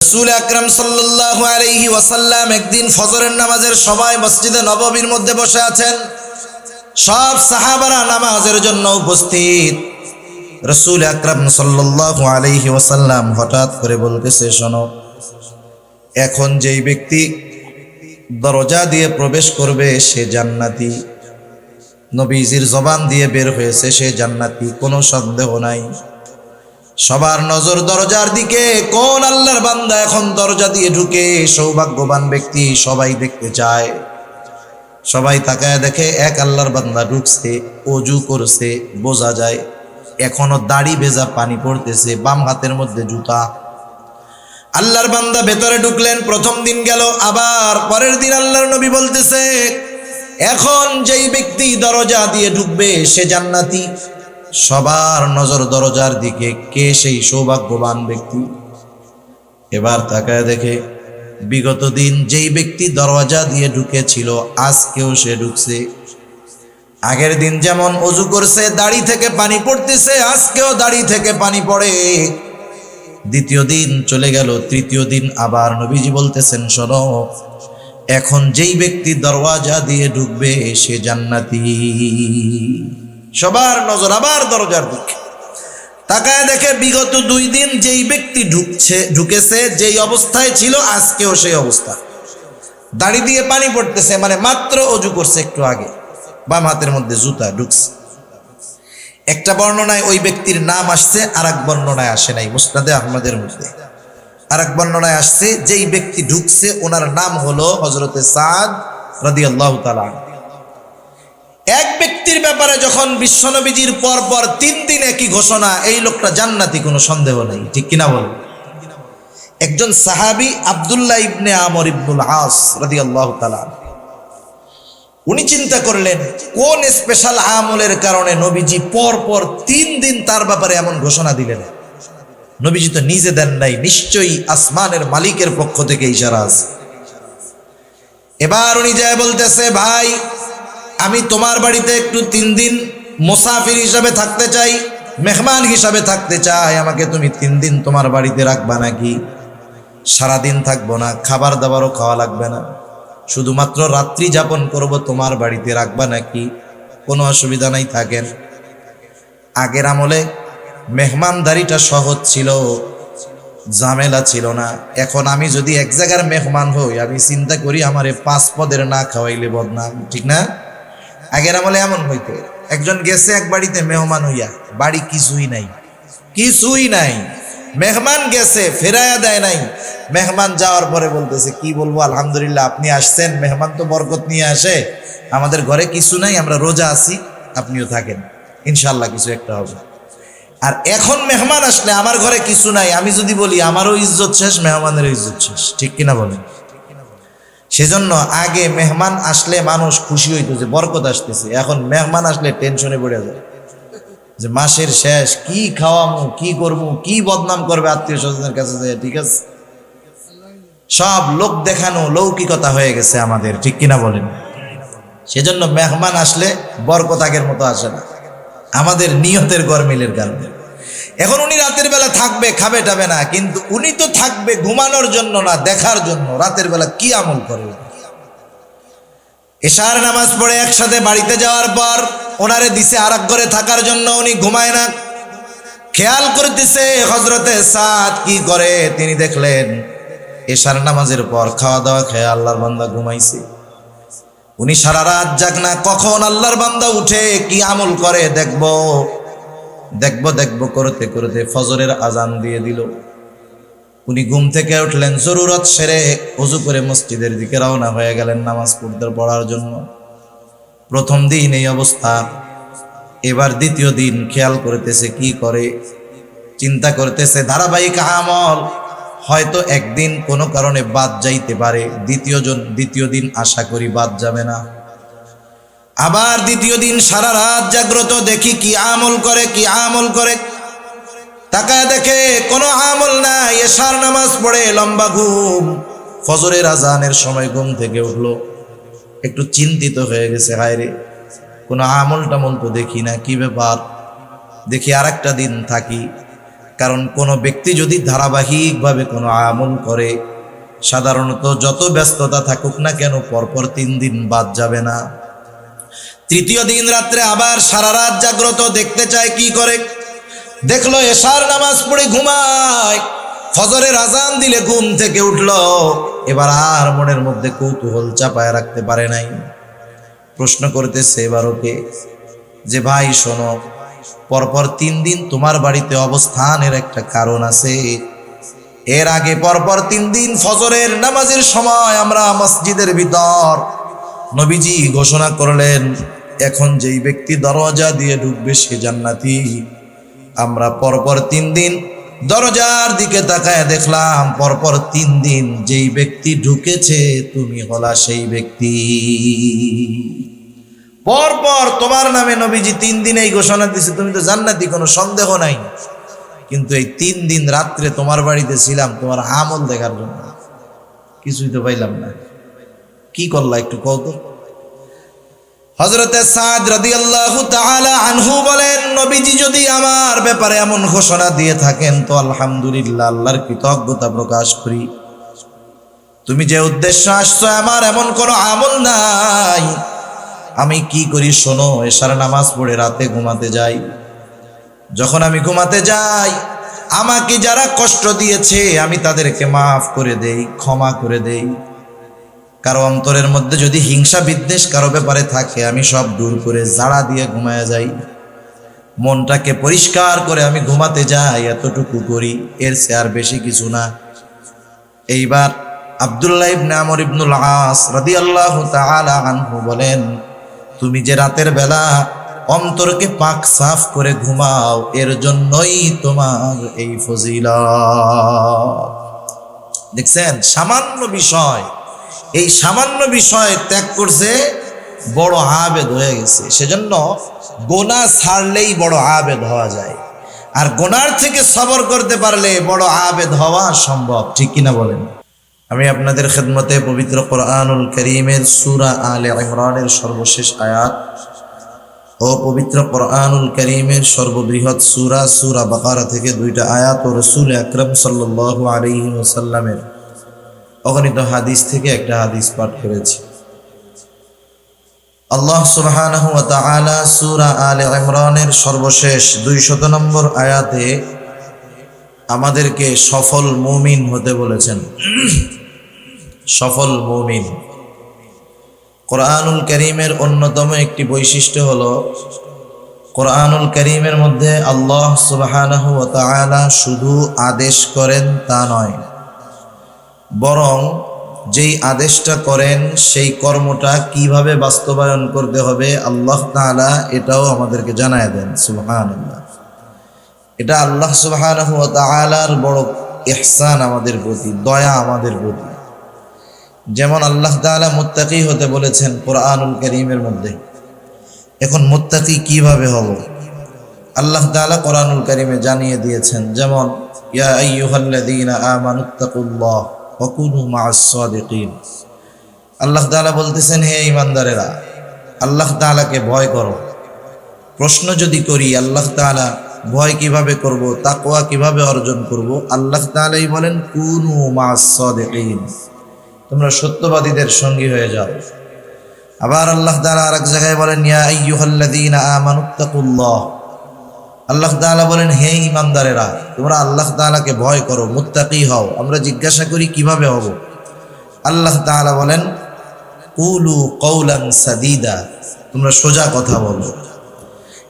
রাসূল আকরাম সাল্লাল্লাহু আলাইহি ওয়াসাল্লাম একদিন ফজরের নামাজের সময় মসজিদে নববীর মধ্যে বসে আছেন। সব সাহাবারা নামাজের জন্য উপস্থিত। রাসূল আকরাম সাল্লাল্লাহু আলাইহি ওয়াসাল্লাম হঠাৎ করে বলতেছে, শোনো, এখন যেই ব্যক্তি দরজা দিয়ে প্রবেশ করবে সে জান্নাতি। নবীজির জবান দিয়ে বের হয়েছে সে জান্নাতি, কোনো সন্দেহ নাই। সবার নজর দরজার দিকে, কোন আল্লাহর বান্দা এখন দরজা দিয়ে ঢুকে সৌভাগ্যবান ব্যক্তি, সবাই দেখতে চায়। সবাই তাকায় দেখে এক আল্লাহর বান্দা ঢুকছে, ওযু করছে, বোঝা যায় এখনো দাড়ি ভেজা পানি পড়তেছে, বাম হাতের মধ্যে জুতা। আল্লাহর বান্দা ভেতরে ঢুকলেন, প্রথম দিন গেল, আবার পরের দিন আল্লাহর নবী বলতেছে, এখন যেই ব্যক্তি দরজা দিয়ে ঢুকবে সে জান্নাতি। সবার নজর দরজার দিকে, কে সেই সৌভাগ্যবান ব্যক্তি। এবার তাকায় দেখে বিগত দিন যেই ব্যক্তি দরজা দিয়ে ঢুকেছিল আজকেও সে ঢুকছে। আগের দিন যেমন ওযু করছে, দাড়ি থেকে পানি পড়তেছে, আজকেও দাড়ি থেকে পানি পড়ে। দ্বিতীয় দিন চলে গেল, তৃতীয় দিন আবার নবীজি বলতেছেন, শোনো, এখন যেই ব্যক্তি দরওয়াজা দিয়ে ঢুকবে সে জান্নাতি। সবার নজর আবার দরজার দিকে। তাকায় দেখে বিগত 2 দিন যেই ব্যক্তি ঢুকেছে, যেই অবস্থায় ছিল আজকেও সেই অবস্থা। দাড়ি দিয়ে পানি পড়তেছে, মানে মাত্র ওযু করছে একটু আগে, বাম হাতের মধ্যে জুতা, ঢুকছে। একটা বর্ণনায় ওই ব্যক্তির নাম আসছে, আর এক বর্ণনায় আসে নাই। মুসনাদে আহমদের মধ্যে আর এক বর্ণনায় আসছে যেই ব্যক্তি ঢুকছে ওনার নাম হলো হযরতে সাদ রাদিয়াল্লাহু তাআলা। এক ব্যক্তির ব্যাপারে যখন বিশ্বনবীজির পর 3 দিন একই ঘোষণা, এই লোকটা জান্নাতি, কোনো সন্দেহ নেই, ঠিক কিনা বলেন? একজন সাহাবী আব্দুল্লাহ ইবনে আমর ইবনুল আস রাদিয়াল্লাহু তাআলা, উনি চিন্তা করলেন কোন স্পেশাল আমলের কারণে নবীজি পর 3 দিন তার ব্যাপারে এমন ঘোষণা দিলেন। নবীজি তো নিজে দেন নাই, নিশ্চয়ই আসমানের মালিকের পক্ষ থেকে ইশারা আছে। এবার উনি যায় বলতেছে, ভাই, আমি তোমার বাড়িতে একটু 3 দিন মুসাফির হিসাবে থাকতে চাই, মেহমান হিসাবে থাকতে চাই। আমাকে তুমি 3 দিন তোমার বাড়িতে রাখবা নাকি? সারাদিন থাকবো না, খাবার দাবারও খাওয়া লাগবে না, শুধুমাত্র রাত্রি যাপন করব, তোমার বাড়িতে রাখবা নাকি? কোনো অসুবিধা নাই, থাকেন। আগের আমলে মেহমানদারিটা সহজ ছিল, ঝামেলা ছিল না। এখন আমি যদি এক জায়গার মেহমান হই, আমি চিন্তা করি আমারে 5 পদের না খাওয়াইলে বদনাম, ঠিক না? আগের আমলে এমন হইতো, একজন গেছে এক বাড়িতে মেহমান হইয়া, বাড়ি কিছুই নাই, কিছুই নাই, মেহমান গেছে ফেরাইয়া দেয় নাই। মেহমান যাওয়ার পরে বলতেছে, কি বলবো, আলহামদুলিল্লাহ আপনি আসছেন, মেহমান তো বরকত নিয়ে আসে, আমাদের ঘরে কিছু নাই, আমরা রোজা আছি, আপনিও থাকেন, ইনশাল্লাহ কিছু একটা হবে। আর এখন মেহমান আসলে আমার ঘরে কিছু নাই, আমি যদি বলি আমারও ইজ্জত শেষ, মেহমানেরও ইজ্জত শেষ, ঠিক কিনা বলেন? সেজন্য আগে মেহমান আসলে মানুষ খুশি হইতো যে বরকত আসতেছে। এখন মেহমান আসলে টেনশনে পড়ে যায় যে মাসের শেষ, কি খাওয়ামু, কি করবো, কি বদনাম করবে আত্মীয় স্বজনের কাছে যায়, ঠিক আছে? সব লোক দেখানো লৌকিকতা হয়ে গেছে আমাদের, ঠিক কিনা বলেন? সেজন্য মেহমান আসলে বরকত আগের মতো আসে না, আমাদের নিয়তের গরমিলের কারণে। এখন উনি রাতের বেলা থাকবে, খাবে টাবে না, কিন্তু উনি তো থাকবে ঘুমানোর জন্য না, দেখার জন্য রাতের বেলা কি আমল করে। এশার নামাজ পড়ে একসাথে বাড়িতে যাওয়ার পর ওনারে দিছে আর এক ঘরে থাকার জন্য, উনি ঘুমায় না, খেয়াল করতেছে হযরতে সাদ কি করে। তিনি দেখলেন এশার নামাজের পর খাওয়া দাওয়া খেয়ে আল্লাহর বান্দা ঘুমাইছে। উনি সারা রাত জাগ না, কখন আল্লাহর বান্দা উঠে কি আমল করে দেখবো দেখবো করতে করতে ফজরের আজান দিয়ে দিল। উনি ঘুম থেকে উঠলেন, জরুরত সেরে ওযু করে মসজিদের দিকে রওনা হয়ে গেলেন নামাজ পড়ার জন্য। প্রথম দিন এই অবস্থা, এবার দ্বিতীয় দিন খেয়াল করতেছে কি করে, চিন্তা করতেছে ধারাবাহিক আমল, হয়তো একদিন কোনো কারণে বাদ যাইতে পারে, দ্বিতীয় দিন আশা করি বাদ যাবে না। আবার দ্বিতীয় দিন সারা রাত জাগ্রত, দেখি কি আমল করে। তাকায় দেখে কোনো আমল নাই, এশার নামাজ পড়ে লম্বা ঘুম। ফজরের আজানের সময় ঘুম থেকে উঠলো, একটু চিন্তিত হয়ে গেছে, হায় রে, কোনো আমল টামল তো দেখি না, কি ব্যাপার। দেখি আর একটা দিন থাকি, কারণ কোনো ব্যক্তি যদি ধারাবাহিকভাবে কোনো আমল করে, সাধারণত যত ব্যস্ততা থাকুক না কেন পরপর 3 দিন বাদ যাবে না। তৃতীয় দিন রাত্রে আবার সারা রাত জাগ্রত, দেখতে চায় কি করে। দেখলো এশার নামাজ পড়ে ঘুমায়, ফজরের আজান দিলে ঘুম থেকে উঠল। এবার আর মনের মধ্যে কৌতূহল চাপায় রাখতে পারে নাই। প্রশ্ন করতেছে এবার ওকে যে, ভাই শোনো, পরপর 3 দিন তোমার বাড়িতে অবস্থানের একটা কারণ আছে। এর আগে পরপর 3 দিন ফজরের নামাজের সময় আমরা মসজিদের ভিতর নবীজি ঘোষণা করলেন, এখন যেই ব্যক্তি দরজা দিয়ে ঢুকবে সে জান্নাতি। আমরা পরপর 3 দিন দরজার দিকে তাকায় দেখলাম, পরপর 3 দিন যেই ব্যক্তি ঢুকেছে তুমি হলা সেই ব্যক্তি। পরপর তোমার নামে নবীজি 3 দিন এই ঘোষণা দিছে, তুমি তো জান্নাতি, কোনো সন্দেহ নাই। কিন্তু এই 3 দিন রাত্রে তোমার বাড়িতে ছিলাম তোমার আমল দেখার জন্য, কিছুই তো পাইলাম না। কি করলা একটু কও তো। হযরতে সাদ রাদিয়াল্লাহু তাআলা আনহু বলেন, নবীজি যদি আমার ব্যাপারে এমন ঘোষণা দিয়ে থাকেন তো আলহামদুলিল্লাহ, আল্লাহর কৃতজ্ঞতা প্রকাশ করি। তুমি যে উদ্দেশ্য আসছো, আমার এমন কোনো আমল নাই। আমি কি করি শোনো, এশার নামাজ পড়ে রাতে ঘুমাতে যাই। যখন আমি ঘুমাতে যাই, আমাকে যারা কষ্ট দিয়েছে আমি তাদেরকে মাফ করে দেই, ক্ষমা করে দেই। কারো অন্তরের মধ্যে যদি হিংসা বিদ্বেষ কারো ব্যাপারে থাকে, আমি সব দূর করে জাড়া দিয়ে ঘুমায় যাই। মনটাকে পরিষ্কার করে আমি ঘুমাতে যাই, এতটুকু করি, এর চেয়ে আর বেশি কিছু না। এইবার আব্দুল্লাহ ইবনে আমর ইবনুল আস রাদিয়াল্লাহু তাআলা আনহু বলেন, তুমি যে রাতের বেলা অন্তরকে পাক সাফ করে ঘুমাও, এর জন্যই তোমার এই ফজিলত। দেখছেন, সামান্য বিষয়, এই সামান্য বিষয় ত্যাগ করছে, বড় আবেদ হয়ে গেছে। সেজন্য গোনাহ ছাড়লেই বড় আবেদ হওয়া যায়, আর গোনার থেকে সবর করতে পারলে বড় আবেদ হওয়া সম্ভব। ঠিক কিনা বলেন? আমি আপনাদের খেদমতে পবিত্র কোরআনুল কারীমের সূরা আলে ইমরানের সর্বশেষ আয়াত ও পবিত্র কোরআনুল কারীমের সর্ববৃহৎ সূরা বাকারা থেকে 2টা আয়াত ও রাসূল আকরাম সাল্লাল্লাহু আলাইহি ওয়াসাল্লামের অগণিত হাদিস থেকে একটা হাদিস পাঠ করেছি। আল্লাহ সুবহানাহু ওয়া তাআলা সূরা আলে ইমরানের সর্বশেষ 200 নম্বর আয়াতে আমাদেরকে সফল মুমিন হতে বলেছেন। সফল মুমিন। কোরআনুল কারীমের অন্যতম একটি বৈশিষ্ট্য হলো, কোরআনুল কারীমের মধ্যে আল্লাহ সুবহানাহু ওয়া তাআলা শুধু আদেশ করেন তা নয়, বরং যেই আদেশটা করেন সেই কর্মটা কিভাবে বাস্তবায়ন করতে হবে আল্লাহ তাআলা এটাও আমাদেরকে জানায় দেন। সুবহানাল্লাহ। এটা আল্লাহ সুবহানাহু ওয়া তাআলার বড় ইহসান আমাদের প্রতি, দয়া আমাদের প্রতি। যেমন আল্লাহ তাআলা মুত্তাকি হতে বলেছেন কোরআনুল কারীমের মধ্যে। এখন মুত্তাকি কিভাবে হব আল্লাহ তাআলা কোরআনুল কারীমে জানিয়ে দিয়েছেন। যেমন ইয়া আইয়ুহাল্লাযীনা আমানুত্তাকুল্লাহ ওয়া কুনু মা'আস সাদিকিন। আল্লাহ তাআলা বলতেছেন, হে ঈমানদারেরা, আল্লাহ তাআলাকে ভয় করো। প্রশ্ন যদি করি আল্লাহ তাআলা ভয় কিভাবে করব, তাকওয়া কিভাবে অর্জন করব, আল্লাহ তাআলাই বলেন কুনু মা'আস সাদিকিন, তোমরা সত্যবাদীদের সঙ্গী হয়ে যাও। আবার আল্লাহ তাআলা আরেক জায়গায় বলেন ইয়া আইয়ুহাল্লাযীনা আমানুত্তাকুল্লাহ। আল্লাহ তাআলা বলেন, হে ঈমানদারেরা, তোমরা আল্লাহ তাআলাকে ভয় করো, মুত্তাকি হও। আমরা জিজ্ঞাসা করি কিভাবে হব, আল্লাহ তাআলা বলেন কুলু কওলান সাদীদা, তোমরা সোজা কথা বলো।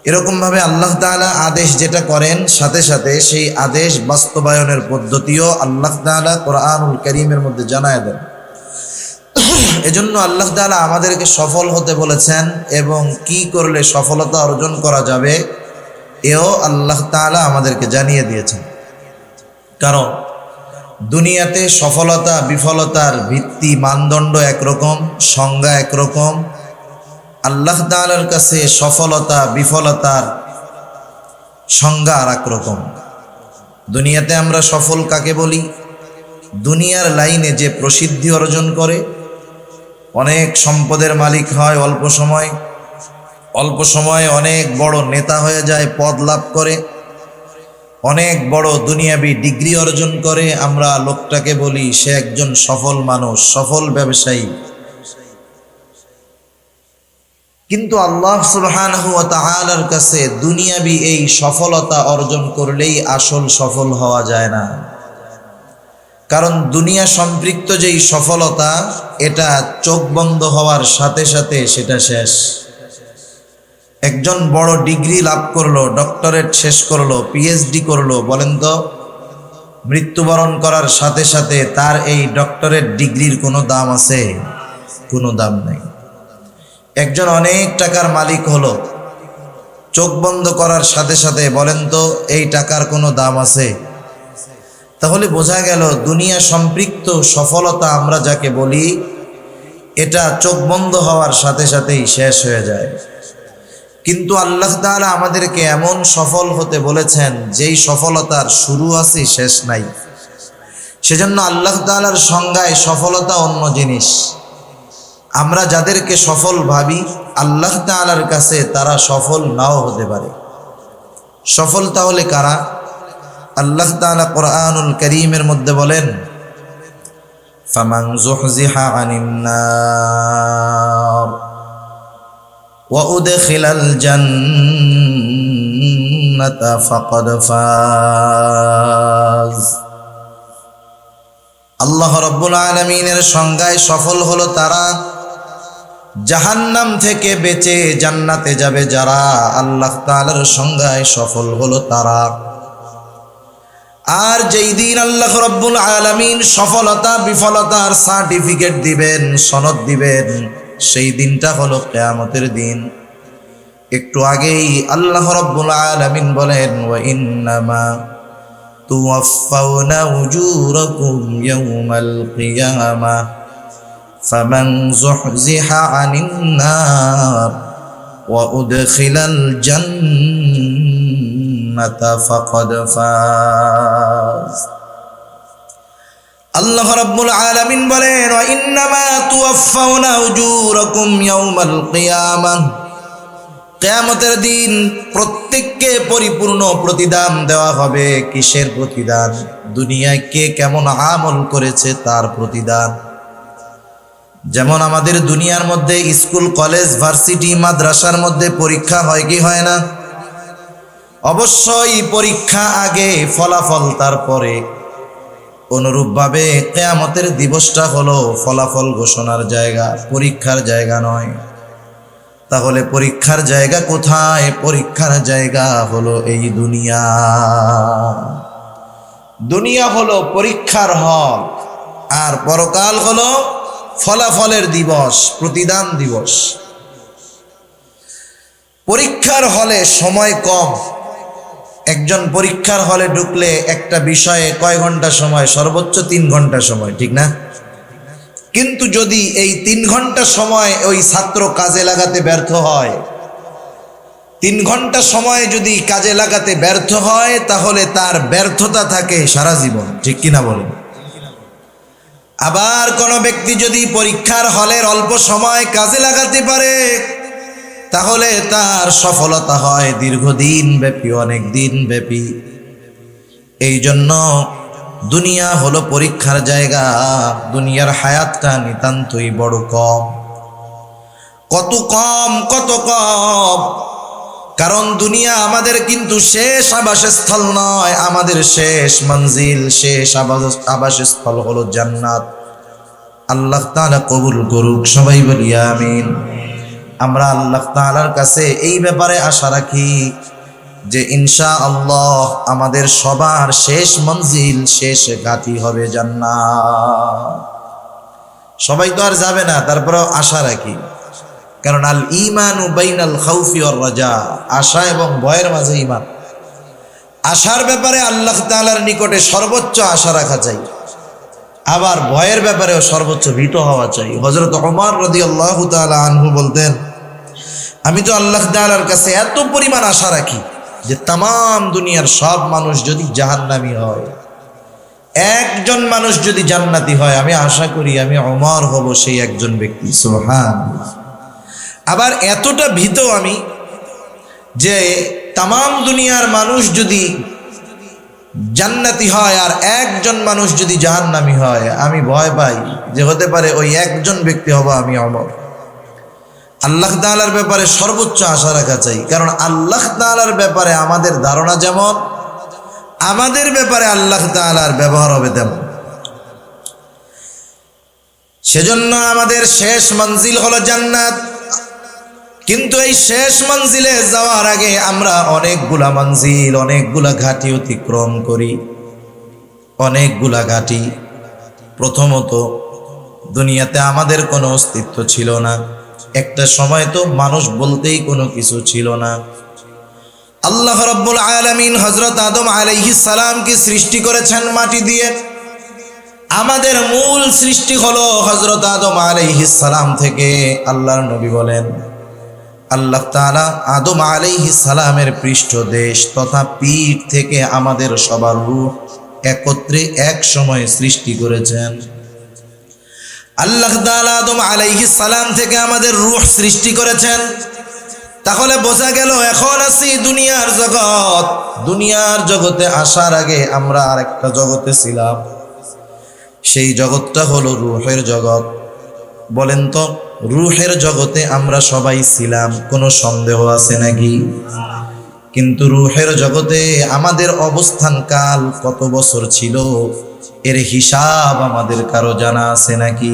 এরকমভাবে আল্লাহ তাআলা আদেশ যেটা করেন, সাথে সাথে সেই আদেশ বাস্তবায়নের পদ্ধতিও আল্লাহ তাআলা কোরআনুল কারীমের মধ্যে জানায় দেন। এজন্য আল্লাহ তাআলা আমাদেরকে সফল হতে বলেছেন, এবং কি করলে সফলতা অর্জন করা যাবে এও আল্লাহ তাআলা আমাদেরকে জানিয়ে দিয়েছেন। কারণ দুনিয়াতে সফলতা বিফলতার ভিত্তি মানদণ্ড একরকম, সংজ্ঞা একরকম। আল্লাহ তাআলার কাছে সফলতা বিফলতার সংজ্ঞা আর একরকম। দুনিয়াতে আমরা সফল কাকে বলি? দুনিয়ার লাইনে যে প্রসিদ্ধি অর্জন করে, অনেক সম্পদের মালিক হয় অল্প সময়ে অনেক বড় নেতা হয়ে যায়, পদ লাভ করে, অনেক বড় দুনিয়াবি ডিগ্রি অর্জন করে, আমরা লোকটাকে বলি সে একজন সফল মানুষ, সফল ব্যবসায়ী। কিন্তু আল্লাহ সুবহানাহু ওয়া তাআলার কাছে দুনিয়াবি এই সফলতা অর্জন করলেই আসল সফল হওয়া যায় না। কারণ দুনিয়া সম্পৃক্ত যেই সফলতা, এটা চোখ বন্ধ হওয়ার সাথে সাথে সেটা শেষ। একজন বড় ডিগ্রি লাভ করলো, ডক্টরেট শেষ করলো, পিএইচডি করলো, বলেন তো মৃত্যুবরণ করার সাথে সাথে তার এই ডক্টরেট ডিগ্রির কোনো দাম আছে? কোনো দাম নেই। একজন অনেক টাকার মালিক হলো, চোখ বন্ধ করার সাথে সাথে বলেন তো এই টাকার কোনো দাম আছে? তাহলে বোঝা গেল দুনিয়া সম্পৃক্ত সফলতা আমরা যাকে বলি, এটা চোখ বন্ধ হওয়ার সাথে সাথেই শেষ হয়ে যায়। কিন্তু আল্লাহ তাআলা আমাদেরকে এমন সফল হতে বলেছেন যেই সফলতার শুরু আছে শেষ নাই। সেজন্য আল্লাহ তাআলার সংজ্ঞায় সফলতা অন্য জিনিস। আমরা যাদেরকে সফল ভাবি, আল্লাহ তাআলার কাছে তারা সফল নাও হতে পারে। সফল তাহলে কারা? আল্লাহ তাআলা কোরআনুল কারীমের মধ্যে বলেন, ফামান যুহজিহা আনিন নার ওয়া উদখিলাল জান্নাতা ফাকাদ ফাজ। আল্লাহ রাব্বুল আলামিনের সংজ্ঞায় সফল হলো তারা, জাহান্নাম থেকে বেঁচে জান্নাতে যাবে যারা। আল্লাহ তাআলার সংজ্ঞায় সফল হলো তারা। আর যেই দিন আল্লাহ রাব্বুল আলামিন সফলতা বিফলতার সার্টিফিকেট দিবেন, সনদ দিবেন, সেই দিনটা হলো কিয়ামতের দিন। একটু আগেই আল্লাহ রাব্বুল আলামিন বলেন, ওয়া ইন্নামা তুওয়াফাউনা উজুরাকুম ইয়াওমাল কিয়ামাহ ফামান যুহজিহা আনিন নার ওয়া উদখিলাল জান্নাতা ফাকাদ ফাজ। আল্লাহ রাব্বুল আলামিন বলেন, ওয়া ইন্নামা তুওয়াফাউনা উজুরাকুম ইয়াওমাল কিয়ামাহ, কিয়ামতের দিন প্রত্যেককে পরিপূর্ণ প্রতিদান দেওয়া হবে। কিসের প্রতিদান? দুনিয়ায় কে কেমন আমল করেছে তার প্রতিদান। যেমন আমাদের দুনিয়ার মধ্যে স্কুল, কলেজ, ভার্সিটি, মাদ্রাসার মধ্যে পরীক্ষা হয় কি হয় না? অবশ্যই পরীক্ষা আগে, ফলাফল তারপরে। অনুরূপভাবে কিয়ামতের দিবসটা হলো ফলাফল ঘোষণার জায়গা, পরীক্ষার জায়গা নয়। তাহলে পরীক্ষার জায়গা কোথায়? পরীক্ষার জায়গা হলো এই দুনিয়া। দুনিয়া হলো পরীক্ষার হল, আর পরকাল হলো ফলাফলের দিবস, প্রতিদান দিবস। পরীক্ষার হলে সময় কম। একজন পরীক্ষার হলে ঢুকলে একটা বিষয়ে কয় ঘন্টা সময়? সর্বোচ্চ 3 ঘন্টা সময়, ঠিক না? কিন্তু যদি এই 3 ঘন্টা সময় ওই ছাত্র কাজে লাগাতে ব্যর্থ হয়, 3 ঘন্টা সময় যদি কাজে লাগাতে ব্যর্থ হয়, তাহলে তার ব্যর্থতা থাকে সারা জীবন, ঠিক কিনা বলেন? আবার কোনো ব্যক্তি যদি পরীক্ষার হলের অল্প সময় কাজে লাগাতে পারে, তাহলে তার সফলতা হয় দীর্ঘদিন ব্যাপী, অনেক দিন ব্যাপী। এই জন্য দুনিয়া হলো পরীক্ষার জায়গা। দুনিয়ার হায়াতটা নিতান্তই বড় কম। কত কম, কত কম! কারণ দুনিয়া আমাদের কিন্তু শেষ আবাসস্থল নয়, আমাদের শেষ মঞ্জিল, শেষ আবাসস্থল হলো জান্নাত। আল্লাহ তাআলা কবুল করুক, সবাই বলি আমিন। আমরা আল্লাহ তাআলার কাছে এই ব্যাপারে আশা রাখি যে ইনশাআল্লাহ আমাদের সবার শেষ মঞ্জিল, শেষ ঘাঁটি হবে জান্নাত। সবাই তো আর যাবে না, তারপরেও আশা রাখি। কারণ আল ঈমানু বাইনাল খাউফি ওয়ার রাজা, আশা এবং ভয়ের মাঝে ঈমান। আশার ব্যাপারে আল্লাহ তাআলার নিকটে সর্বোচ্চ আশা রাখা চাই, আবার ভয়ের ব্যাপারেও সর্বোচ্চ ভীত হওয়া চাই। হযরত ওমর রাদিয়াল্লাহু তাআলা আনহু বলতেন, আমি তো আল্লাহ তাআলার কাছে এত পরিমাণ আশা রাখি যে তাম দুনিয়ার সব মানুষ যদি জাহান্নামী হয়, একজন মানুষ যদি জান্নাতি হয়, আমি আশা করি আমি ওমর হব সেই একজন ব্যক্তি। সুবহানাল্লাহ। আবার এতটা ভীত আমি যে তাম দুনিয়ার মানুষ যদি জান্নাতি হয় আর একজন মানুষ যদি জাহান্নামী হয়, আমি ভয় পাই যে হতে পারে ওই একজন ব্যক্তি হব আমি ওমর। আল্লাহ তাআলার ব্যাপারে সর্বোচ্চ আশা রাখা চাই, কারণ আল্লাহ তাআলার ব্যাপারে আমাদের ধারণা যেমন, আমাদের ব্যাপারে আল্লাহ তাআলার ব্যবহার হবে তেমন। সেজন্য আমাদের শেষ মঞ্জিল হলো জান্নাত। কিন্তু এই শেষ মঞ্জিলে যাওয়ার আগে আমরা অনেকগুলা মঞ্জিল, অনেকগুলা ঘাটি অতিক্রম করি, অনেকগুলা ঘাটি। প্রথমত, দুনিয়াতে আমাদের কোনো অস্তিত্ব ছিল না। একটা সময় তো মানুষ বলতেই কোনো কিছু ছিল না। আল্লাহ রাব্বুল আলামিন হযরত আদম আলাইহিস সালামকে সৃষ্টি করেছেন মাটি দিয়ে। আমাদের মূল সৃষ্টি হলো হযরত আদম আলাইহিস সালাম থেকে। আল্লাহর নবী বলেন, আল্লাহ তাআলা আদম আলাইহিস সালামের পৃষ্ঠদেশ তথা পিঠ থেকে আমাদের সবার রূহ একত্রে এক সময় সৃষ্টি করেছেন। আল্লাহ তাআলা আদম আলাইহিস সালাম থেকে আমাদের রূহ সৃষ্টি করেছেন। তাহলে বোঝা গেল এখন আছি দুনিয়ার জগৎ। দুনিয়ার জগতে আসার আগে আমরা আরেকটা জগতে ছিলাম। সেই জগৎটা হলো রূহের জগৎ। বলেন তো, রূহের জগতে আমরা সবাই ছিলাম, কোনো সন্দেহ আছে নাকি? কিন্তু রূহের জগতে আমাদের অবস্থান কাল কত বছর ছিল এর হিসাব আমাদের কারো জানা আছে নাকি?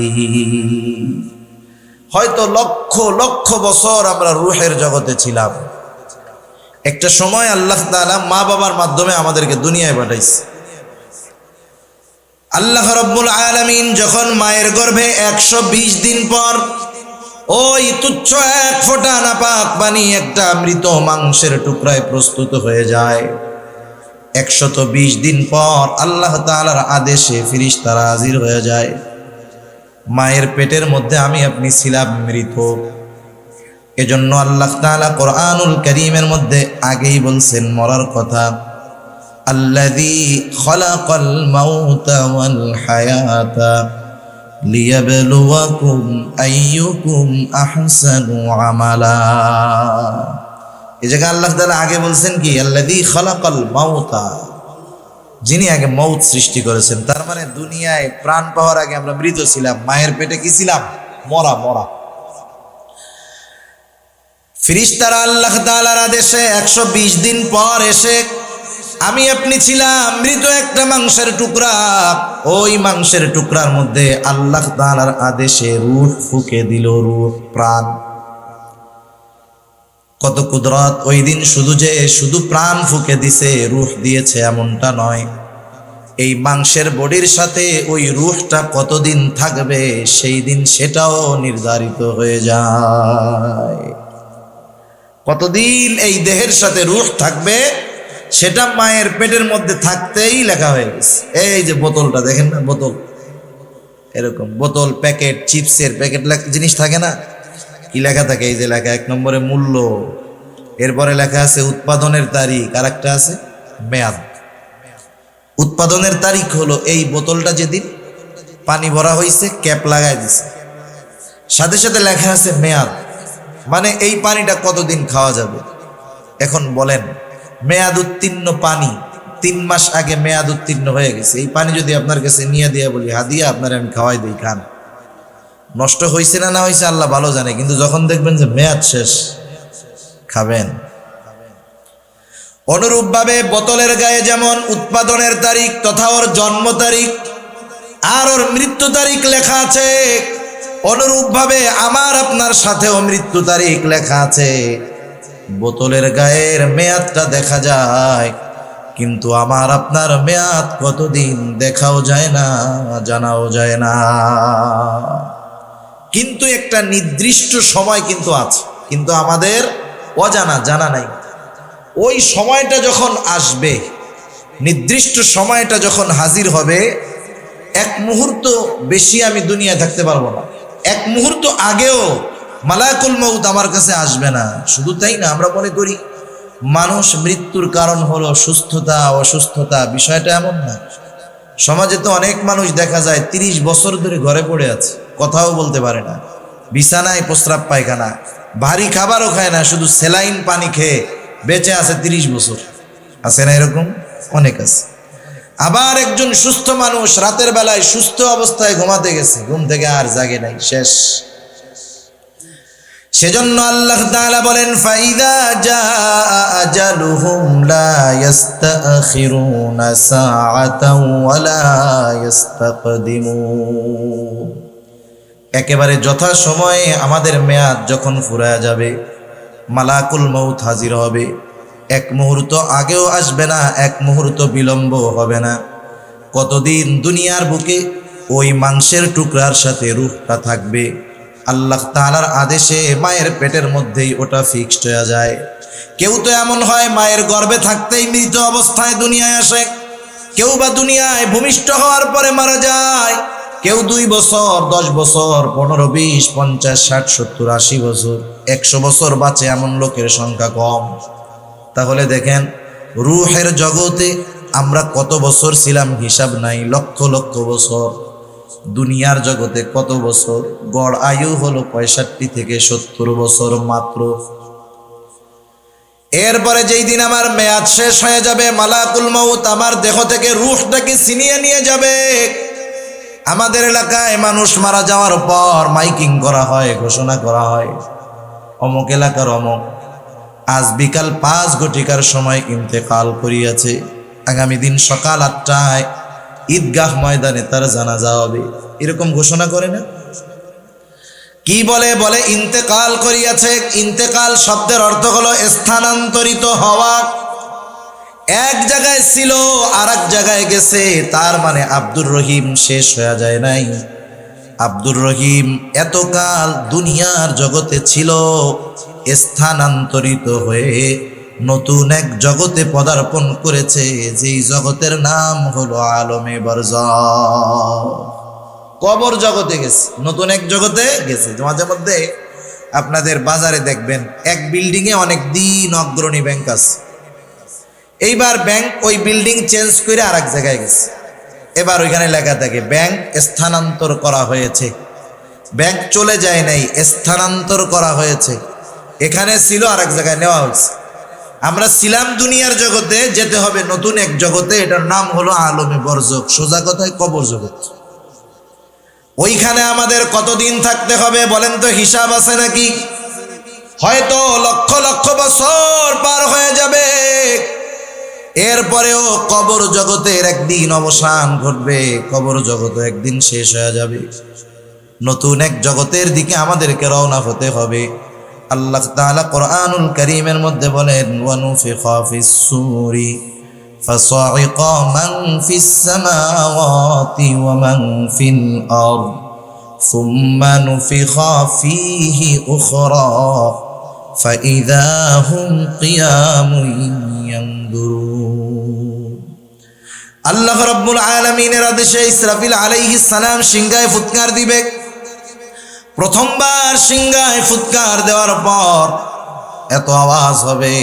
হয়তো লক্ষ লক্ষ বছর আমরা রূহের জগতে ছিলাম। একটা সময় আল্লাহ তাআলা মা বাবার মাধ্যমে আমাদেরকে দুনিয়ায় পাঠাইছে। আল্লাহ রাব্বুল আলামিন যখন মায়ের গর্ভে 120 দিন পর ওই তুচ্ছ এক ফোঁটা নাপাক পানি একটা মৃত মাংসের টুকরায় প্রস্তুত হয়ে যায়, 120 দিন পর আল্লাহ তাআলার আদেশে ফেরেশতারা হাজির হয়ে যায়। মায়ের পেটের মধ্যে আমি আপনি ছিলাম মৃত। এজন্য আল্লাহ তাআলা কোরআনুল কারীমের মধ্যে আগেই বলছেন মরার কথা, আল্লাযী খালাকাল মাউতা ওয়াল হায়াতা লিয়াবলুয়াকুম আইয়ুকুম আহসানু আমালা। এই জায়গায় আল্লাহ তাআলা আগে বলছেন কি, আল্লাযী খালাকাল মাউতা, যিনি আগে মৌত সৃষ্টি করেছেন। তার মানে দুনিয়ায় প্রাণ পাওয়ার আগে আমরা মৃত ছিলাম, মায়ের পেটে কি ছিলাম? মরা। ফেরেশতারা আল্লাহ তাআলার আদেশে 120 দিন পর এসে আমি আপনি ছিলাম মৃত একটা মাংসের টুকরা। ওই মাংসের টুকরার মধ্যে আল্লাহ তাআলার আদেশে রূহ ফুঁকে দিল, রূহ, প্রাণ। কত কুদরত! ওই দিন শুধু প্রাণ ফুঁকে দিছে, রূহ দিয়েছে এমনটা নয়। এই মাংসের বডির সাথে ওই রূহটা কতদিন থাকবে সেই দিন সেটাও নির্ধারিত হয়ে যায়। কতদিন এই দেহের সাথে রূহ থাকবে সেটা মায়ের পেটের মধ্যে থাকতেই লেখা হয়ে গেছে। এই যে বোতলটা দেখেন না, বোতল, এরকম বোতল, প্যাকেট, চিপসের প্যাকেট জিনিস থাকে না, কি লেখা থাকে? এই যে লেখা 1 নম্বরে মূল্য, এরপরে লেখা আছে উৎপাদনের তারিখ, আর একটা আছে মেয়াদ। উৎপাদনের তারিখ হলো এই বোতলটা যেদিন পানি ভরা হয়েছে ক্যাপ লাগাই দিছে, সাথে সাথে লেখা আছে মেয়াদ, মানে এই পানিটা কতদিন খাওয়া যাবে। এখন বলেন, মেয়াদ উত্তীর্ণ পানি 3 মাস আগে মেয়াদ উত্তীর্ণ হয়ে গেছে, এই পানি যদি আপনার কাছে নিয়ে দিয়ে বলি হাদিয়া আপনার আমি খাওয়াই দিই, খান, নষ্ট হয়েছে না হয়েছে আল্লাহ ভালো জানে, কিন্তু যখন দেখবেন যে মেয়াদ শেষ খাবেন। অনুরূপভাবে বোতলের গায়ে যেমন উৎপাদনের তারিখ তথা ওর জন্ম তারিখ আর ওর মৃত্যু তারিখ লেখা আছে, অনুরূপভাবে আমার আপনার সাথেও মৃত্যু তারিখ লেখা আছে। বোতলের গায়ের মেয়াদটা দেখা যায়, কিন্তু আমার আপনার মেয়াদ কতদিন দেখাও যায় না, জানাও যায় না। কিন্তু একটা নির্দিষ্ট সময় কিন্তু আছে, কিন্তু আমাদের অজানা, জানা নাই। ওই সময়টা যখন আসবে, নির্দিষ্ট সময়টা যখন হাজির হবে, 1 মুহূর্ত বেশি আমি দুনিয়ায় থাকতে পারবো না। 1 মুহূর্ত আগেও মালাকুল মউত আমার কাছে আসবে না। শুধু তাই না, আমরা মনে করি মানুষ মৃত্যুর কারণ হলো সুস্থতা, অসুস্থতা। বিষয়টা এমন না। সমাজে তো অনেক মানুষ দেখা যায় 30 বছর ধরে ঘরে পড়ে আছে, কথাও বলতে পারে না, বিছানায় প্রস্রাব পায়খানা, ভারী খাবারও খায় না, শুধু স্যালাইন পানি খেয়ে বেঁচে আছে 30 বছর। আছে না এরকম? অনেক আছে। আবার একজন সুস্থ মানুষ রাতের বেলায় সুস্থ অবস্থায় ঘুমাতে গেছে, ঘুম থেকে আর জাগে নাই, শেষ। সেজন্য আল্লাহ তাআলা বলেন ফাইদা জাআ আজালুহুম লা ইস্তাখিরুনা সাআতাও ওয়া লা ইস্তাকদিমুন। একেবারে যথা সময়ে আমাদের মেয়াদ যখন ফুরায় যাবে, মালাকুল মউত হাজির হবে, এক মুহূর্ত আগেও আসবে না, এক মুহূর্ত বিলম্ব হবে না। কতদিন দুনিয়ার বুকে ওই মাংসের টুকরার সাথে রূহটা থাকবে, আল্লাহ তাআলার আদেশে মায়ের পেটের মধ্যেই ওটা ফিক্সড হয়ে যায়। কেউ তো এমন হয় মায়ের গর্ভে থাকতেই মৃত অবস্থায় দুনিয়ায় আসে, কেউ বা দুনিয়ায় ভূমিষ্ঠ হওয়ার পরে মারা যায়, কেউ 2 বছর, 10 বছর, 15, 20, 50, 60, 70, 80 বছর, 100 বছর বাঁচে এমন লোকের সংখ্যা কম। তাহলে দেখেন রূহের জগতে আমরা কত বছর ছিলাম হিসাব নাই, লক্ষ লক্ষ বছর। দুনিয়ার জগতে কত বছর? গড় আয়ু হলো 65 থেকে 70 বছর মাত্র। এরপরে যেই দিন আমার মেয়াদ শেষ হয়ে যাবে, মালাকুল মউত আমার দেহ থেকে রূহটাকে ছিনিয়ে নিয়ে যাবে। আমাদের এলাকায় মানুষ মারা যাওয়ার পর মাইকিং করা হয়, ঘোষণা করা হয়, অমুক এলাকার অমুক আজ বিকাল 5 ঘটিকার সময় ইন্তেকাল করিয়াছে, আগামী দিন সকাল 8টায় ঈদগাহ ময়দানে তার জানাজা হবে। এরকম ঘোষণা করে না? কি বলে? বলে ইন্তেকাল করিয়াছে। ইন্তেকাল শব্দের অর্থ হলো স্থানান্তরিত হওয়া। এক জায়গায় ছিল আর এক জায়গায় গেছে, তার মানে আব্দুর রহিম শেষ হয়ে যায় নাই। আব্দুর রহিম এতকাল দুনিয়ার জগতে ছিল, স্থানান্তরিত হয়ে নতুন এক জগতে পদার্পণ করেছে, যেই জগতের নাম হলো আলমে বারজাখ। কবর জগতে গেছে, নতুন এক জগতে গেছে। মাঝে মধ্যে আপনাদের বাজারে দেখবেন এক বিল্ডিংয়ে অনেক দিন অগ্রণী ব্যাংক আছে, এইবার ব্যাংক ওই বিল্ডিং চেঞ্জ করে আর এক জায়গায় গেছে। এবার ওইখানে লেখা থাকে ব্যাংক স্থানান্তর করা হয়েছে। ব্যাংক চলে যায় নাই, স্থানান্তর করা হয়েছে। এখানে ছিল আর এক জায়গায় নেওয়া হয়েছে। আমরা ছিলাম দুনিয়ার জগতে, যেতে হবে নতুন এক জগতে, এটার নাম হলো আলমে বারজাখ, সোজা কথায় কবর জগৎ। ওইখানে আমাদের কতদিন থাকতে হবে বলেন তো? হিসাব আছে নাকি? হয়তো লক্ষ লক্ষ বছর পার হয়ে যাবে, এরপরেও কবর জগতের একদিন অবসান ঘটবে, কবর জগৎ একদিন শেষ হয়ে যাবে। নতুন এক জগতের দিকে আমাদেরকে রওনা হতে হবে। আল্লাহ তাআলা কোরআনুল কারীমের মধ্যে বলেন ওয়ানুফিখা ফিস সূরি ফাসাইকা মান ফিস সামাওয়াতি ওয়া মান ফিল আরদ সুম্মা নুফিখা ফীহি উখরা ফাইযা হুম কিয়ামুন ইয়ানদুরুন। আল্লাহ রাব্বুল আলামিনের আদেশে ইসরাফিল আলাইহিস সালাম সিংহায় ফুৎকার দিবে। প্রথমবার সিংহায় ফুৎকার দেওয়ার পর এত আওয়াজ হবে,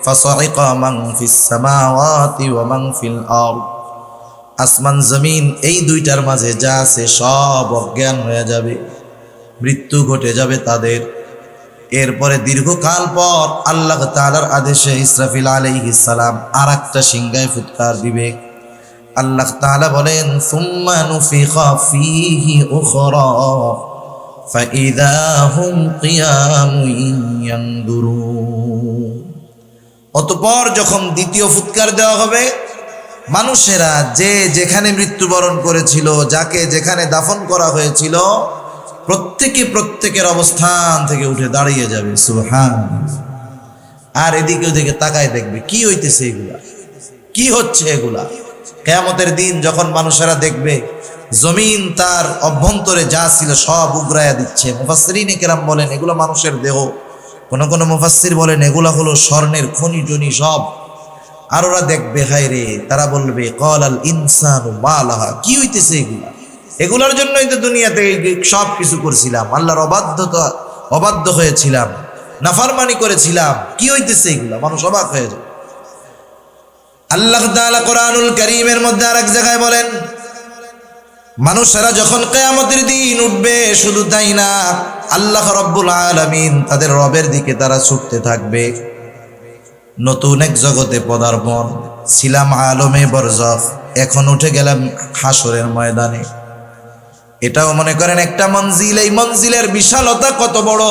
ফাসাইকা মান ফিস সামাওয়াতি ওয়া মান ফিল আরদ, আসমান জমিন এই দুইটার মাঝে যা আছে সব অজ্ঞান হয়ে যাবে, মৃত্যু ঘটে যাবে তাদের। এরপরে দীর্ঘকাল পর আল্লাহ তাআলার আদেশে ইসরাফিল আলাইহিস সালাম আরেকটা সিংহায় ফুৎকার দিবে। আল্লাহ তাআলা বলেন সুম্মা নুফিখা ফীহি উখরা ফাইযা হুম কিয়ামুন ইয়ানদুরুন। অতঃপর যখন দ্বিতীয় ফুৎকার দেওয়া হবে, মানুষেরা যে যেখানে মৃত্যুবরণ করেছিল, যাকে যেখানে দাফন করা হয়েছিল, প্রত্যেকে প্রত্যেকের অবস্থান থেকে উঠে দাঁড়িয়ে যাবে। সুবহানাল্লাহ। আর এদিকে ওদিকে তাকায় দেখবে কি হইতেছে, এগুলা কি হচ্ছে। এগুলা কিয়ামতের দিন যখন মানুষেরা দেখবে জমিন তার অভ্যন্তরে যা ছিল সব উগরায়া দিচ্ছে। মুফাসসিরিনে কেরাম বলেন এগুলো মানুষের দেহ, কোন কোন মুফাসসির বলেন এগুলা হলো স্বর্ণের খনি টনি সব। আর ওরা দেখবে হায় রে, তারা বলবে ক্বালাল ইনসানু মা লাহা, কি হইতেছে এগুলা? এগুলোর জন্যই তো দুনিয়াতে সব কিছু করছিলাম, আল্লাহর অবাধ্য হয়েছিলাম, নাফরমানি করেছিলাম, কি হইতেছে এগুলা? মানুষ অবাক হয়ে যায়। আল্লাহ তাআলা কোরআনুল কারীমের মধ্যে আরেক জায়গায় বলেন মানুষেরা যখন কিয়ামতের দিন উঠবে, শুধু তাই না, আল্লাহ রাব্বুল আলামিন তাদের রবের দিকে তারা ছুটতে থাকবে। নতুন এক জগতে পদার্পণ। ছিলাম আলমে বরজখ, এখন উঠে গেলাম হাসরের ময়দানে। এটাও মনে করেন একটা মঞ্জিল। এই মঞ্জিলের বিশালতা কত বড়!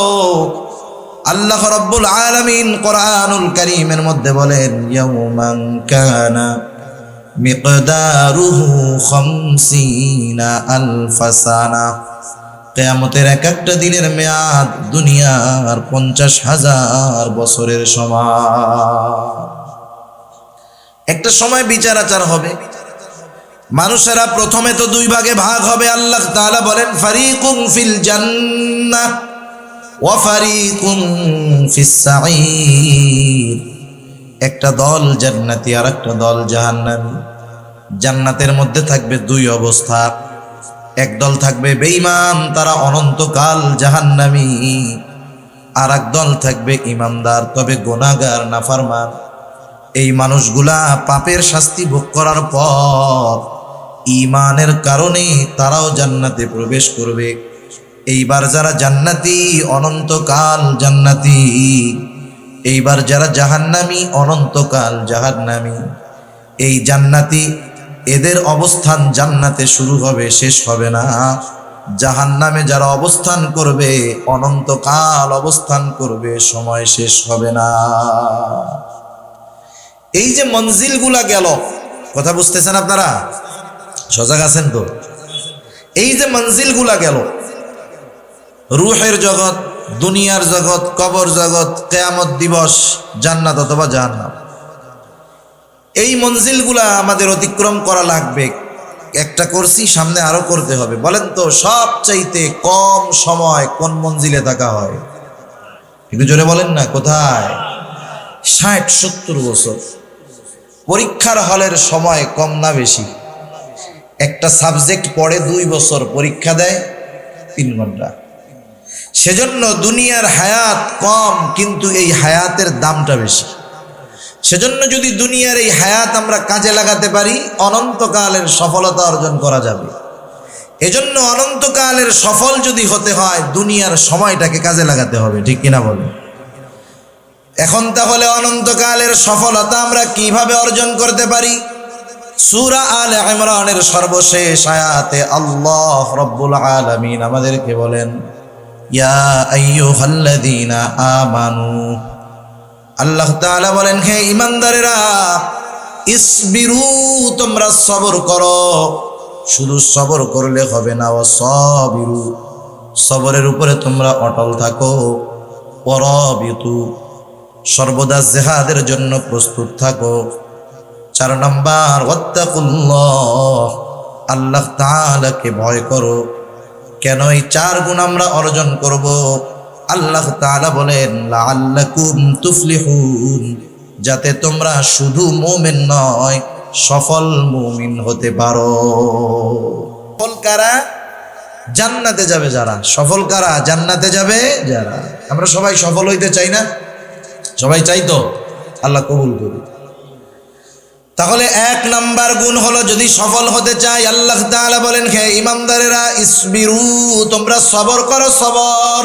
আল্লাহ রাব্বুল আলামিন কোরআনুল কারীমের মধ্যে বলেন, ইয়াউমান কানা মিকদারুহু 50 আলফা সানা। কিয়ামতের এক একটা দিনের মেয়াদ দুনিয়ার 50,000 বছরের সমান। একটা সময় বিচার আচার হবে, মানুষেরা প্রথমে তো দুই ভাগে ভাগ হবে। আল্লাহ তাআলা বলেন, ফারিকুম ফিল জান্নাহ ওয়া ফারিকুম ফিস সাঈর। একটা দল জান্নাতি আর একটা দল জাহান্নামী। জান্নাতের মধ্যে থাকবে দুই অবস্থা, এক দল থাকবে বেঈমান, তারা অনন্তকাল জাহান্নামী। আর এক দল থাকবে ইমানদার, তবে গুনাহগার, নাফরমান। এই মানুষগুলা পাপের শাস্তি ভোগ করার পর ঈমানের কারণে তারাও জান্নাতে প্রবেশ করবে। এইবার যারা জান্নাতি অনন্তকাল জান্নাতি, এইবার যারা জাহান্নামী অনন্তকাল জাহান্নামী। এই জান্নাতি এদের অবস্থান জান্নাতে শুরু হবে, শেষ হবে না। জাহান্নামে যারা অবস্থান করবে অনন্তকাল অবস্থান করবে, সময় শেষ হবে না। এই যে মঞ্জিলগুলা গেল, কথা বুঝতেছেন আপনারা? সজাগ আছেন তো? এই যে মঞ্জিলগুলা গেল, রূহের জগৎ, দুনিয়ার জগৎ, কবর জগৎ, কিয়ামত দিবস, জান্নাত অথবা জাহান্নাম। এই মঞ্জিলগুলা আমাদের অতিক্রম করা লাগবে। একটা করছি, সামনে আরো করতে হবে। বলেন তো সবচাইতে কম সময় কোন মঞ্জিলে থাকা হয়? একটু জোরে বলেন না, কোথায়? 60-70 বছর। পরীক্ষার হলের সময় কম না বেশি? একটা সাবজেক্ট পড়ে 2 বছর, পরীক্ষা দেয় 3 ঘন্টা। সেজন্য দুনিয়ার হায়াত কম, কিন্তু এই হায়াতের দামটা বেশি। সেজন্য যদি দুনিয়ার এই হায়াত আমরা কাজে লাগাতে পারি, অনন্তকালের সফলতা অর্জন করা যাবে। এজন্য অনন্তকালের সফল যদি হতে হয়, দুনিয়ার সময়টাকে কাজে লাগাতে হবে, ঠিক কিনা বলেন? এখন তাহলে অনন্তকালের সফলতা আমরা কিভাবে অর্জন করতে পারি? সূরা আলে ইমরানের সর্বশেষ আয়াতে আল্লাহ রাব্বুল আলামিন আমাদেরকে বলেন, ইয়া আইয়ুহাল্লাযীনা আমানু। আল্লাহ তাআলা বলেন, হে ঈমানদারেরা, ইসবিরু, তোমরা সবর করো। শুধু সবর করলে হবে না, ওয়াসাবিরু, সবরের উপরে তোমরা অটল থাকো। ওয়ারাবিতু, সর্বদা জিহাদের জন্য প্রস্তুত থাকো। 4 নাম্বার, ওয়াত্তাকুল্লাহ, আল্লাহ তাআলাকে ভয় করো। কেন এই 4 গুণ আমরা অর্জন করব? আল্লাহ তাআলা বলেন, লাআল্লাকুম তুফলিহুন, যাতে তোমরা শুধু মুমিন নয়, সফল মুমিন হতে পারো। সফল কারা? জান্নাতে যাবে যারা। সফল কারা? জান্নাতে যাবে যারা। আমরা সবাই সফল হইতে চাই না? সবাই চাই তো? আল্লাহ কবুল করুন। তাহলে 1 নাম্বার গুণ হলো, যদি সফল হতে চাই, আল্লাহ তাআলা বলেন, হে ঈমানদারেরা, ইসবিরু, তোমরা সবর করো। সবর,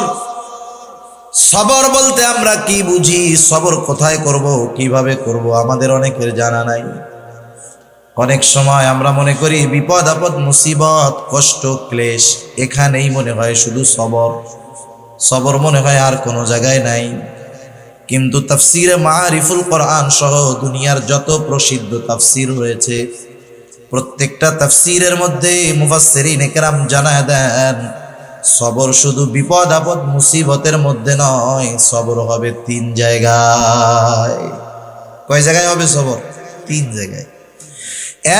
সবর বলতে আমরা কি বুঝি? সবর কোথায় করব, কিভাবে করব, আমাদের অনেকের জানা নাই। অনেক সময় আমরা মনে করি বিপদ আপদ, মুসিবত, কষ্ট, ক্লেশ, এখানেই মনে হয় শুধু সবর। সবর মনে হয় আর কোনো জায়গায় নাই। কিন্তু তাফসিরে মারিফুল কোরআন সহ দুনিয়ার যত প্রসিদ্ধ তাফসির রয়েছে, প্রত্যেকটা তাফসিরের মধ্যে মুফাসসিরিনে কেরাম জানায় দেন, সবর শুধু বিপদ আপদ মুসিবতের মধ্যে নয়, সবর হবে 3 জায়গায়। কয় জায়গায় হবে সবর? 3 জায়গায়।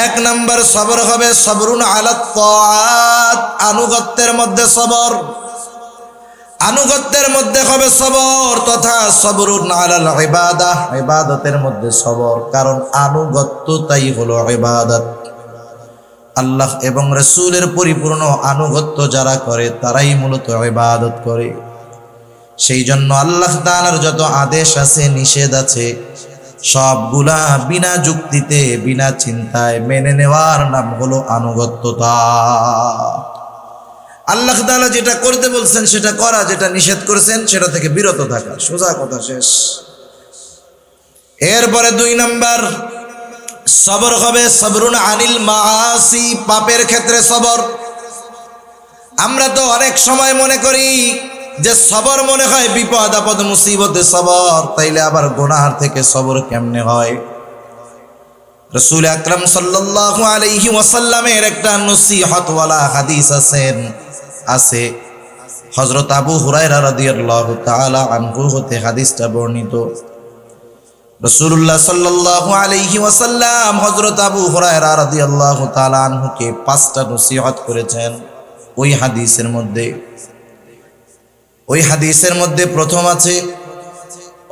1 নাম্বার সবর হবে সবরুন আলা তাআত, আনুগত্যের মধ্যে সবর। আনুগত্যের মধ্যে হবে সবর, তথা সবরুন আলাল ইবাদাহ, ইবাদতের মধ্যে সবর। কারণ আনুগত্যটাই হলো ইবাদত। আল্লাহ এবং রাসূলের পরিপূর্ণ আনুগত্য যারা করে তারাই মূলত ইবাদত করে। সেই জন্য আল্লাহ তাআলার যত আদেশ আছে, নিষেধ আছে, সবগুলা বিনা যুক্তিতে, বিনা চিন্তায় মেনে নেওয়ার নাম হলো আনুগত্যতা। আল্লাহ তাআলা যেটা করতে বলছেন সেটা করা, যেটা নিষেধ করেছেন সেটা থেকে বিরত থাকা, সোজা কথা, শেষ। এরপরে 2 নাম্বার, সবর হবে সবরুন আনিল মাআসি, পাপের ক্ষেত্রে সবর। আমরা তো অনেক সময় মনে করি যে সবর মনে হয় বিপদ আপদ মুসিবতে সবর, তাইলে আবার গুনাহ থেকে সবর কেমনে হয়? রাসূল আকরাম সাল্লাল্লাহু আলাইহি ওয়াসাল্লামের একটা নসিহতওয়ালা হাদিস আছে হযরত আবু হুরায়রা রাদিয়াল্লাহু তাআলা আনহু হতে হাদিসটা বর্ণিত। রাসূলুল্লাহ সাল্লাল্লাহু আলাইহি ওয়াসাল্লাম হযরত আবু হুরায়রা রাদিয়াল্লাহু তাআলা আনহুকে 5টা নসিহত করেছেন। ওই হাদিসের মধ্যে প্রথম আছে,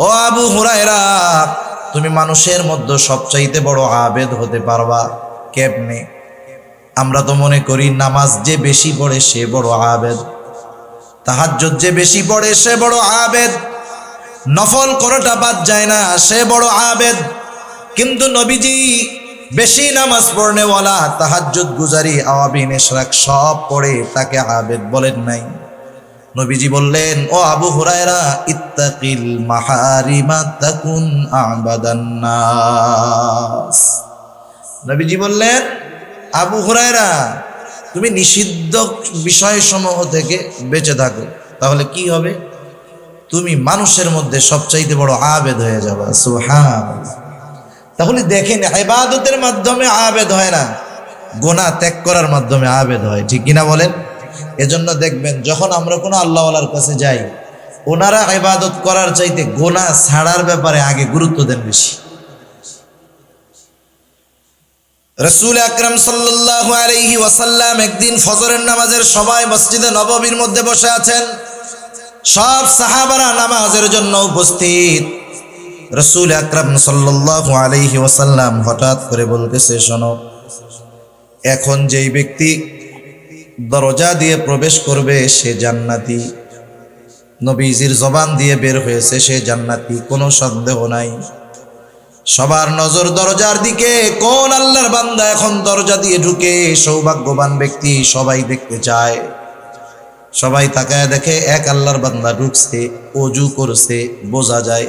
ও আবু হুরায়রা, তুমি মানুষের মধ্যে সবচাইতে বড় আবেদ হতে পারবা কেমনে? আমরা তো মনে করি নামাজ যে বেশি পড়ে সে বড় আবেদ, তাহাজ্জুদ যে বেশি পড়ে সে বড় আবেদ, নফল কোনটা বাদ যায় না সে বড় আবেদ। কিন্তু নবীজি বেশি নামাজ পড়নেওয়ালা, তাহাজ্জুদ গুজারি, আওয়াবিন ইশরাক সব পড়ে তাকে আবেদ বলেন নাই। নবীজি বললেন, ও আবু হুরায়রা, ইত্তাকিল মাহারিমা তাকুন আবাদান নাস। নবীজি বললেন, আবু হুরায়রা, তুমি নিষিদ্ধ বিষয়সমূহ থেকে বেঁচে থাকো, তাহলে কি হবে? তুমি মানুষের মধ্যে সবচাইতে বড় আবেদ হয়ে যাবে। সুবহানাল্লাহ। তাহলে দেখেন, ইবাদতের মাধ্যমে আবেদ হয় না, গুনাহ ত্যাগ করার মাধ্যমে আবেদ হয়, ঠিক কিনা বলেন? এজন্য দেখবেন যখন আমরা কোনো আল্লাহওয়ালার কাছে যাই, ওনারা ইবাদত করার চাইতে গুনাহ ছাড়ার ব্যাপারে আগে গুরুত্ব দেন বেশি। রাসূল আকরাম সাল্লাল্লাহু আলাইহি ওয়াসাল্লাম একদিন ফজরের নামাজের সময় মসজিদে নববীর মধ্যে বসে আছেন, সব সাহাবারা নামাজের জন্য উপস্থিত। রাসূল আকরাম সাল্লাল্লাহু আলাইহি ওয়াসাল্লাম হঠাৎ করে বলতেছে, শোনো, এখন যেই ব্যক্তি দরজা দিয়ে প্রবেশ করবে সে জান্নাতি। নবীজির জবান দিয়ে বের হয়েছে সে জান্নাতি, কোনো সন্দেহ নাই। সবার নজর দরজার দিকে, কোন আল্লাহর বান্দা এখন দরজা দিয়ে ঢুকে সৌভাগ্যবান ব্যক্তি, সবাই দেখতে চায়। সবাই তাকায় দেখে এক আল্লাহর বান্দা ঢুকছে, ওযু করছে, বোঝা যায়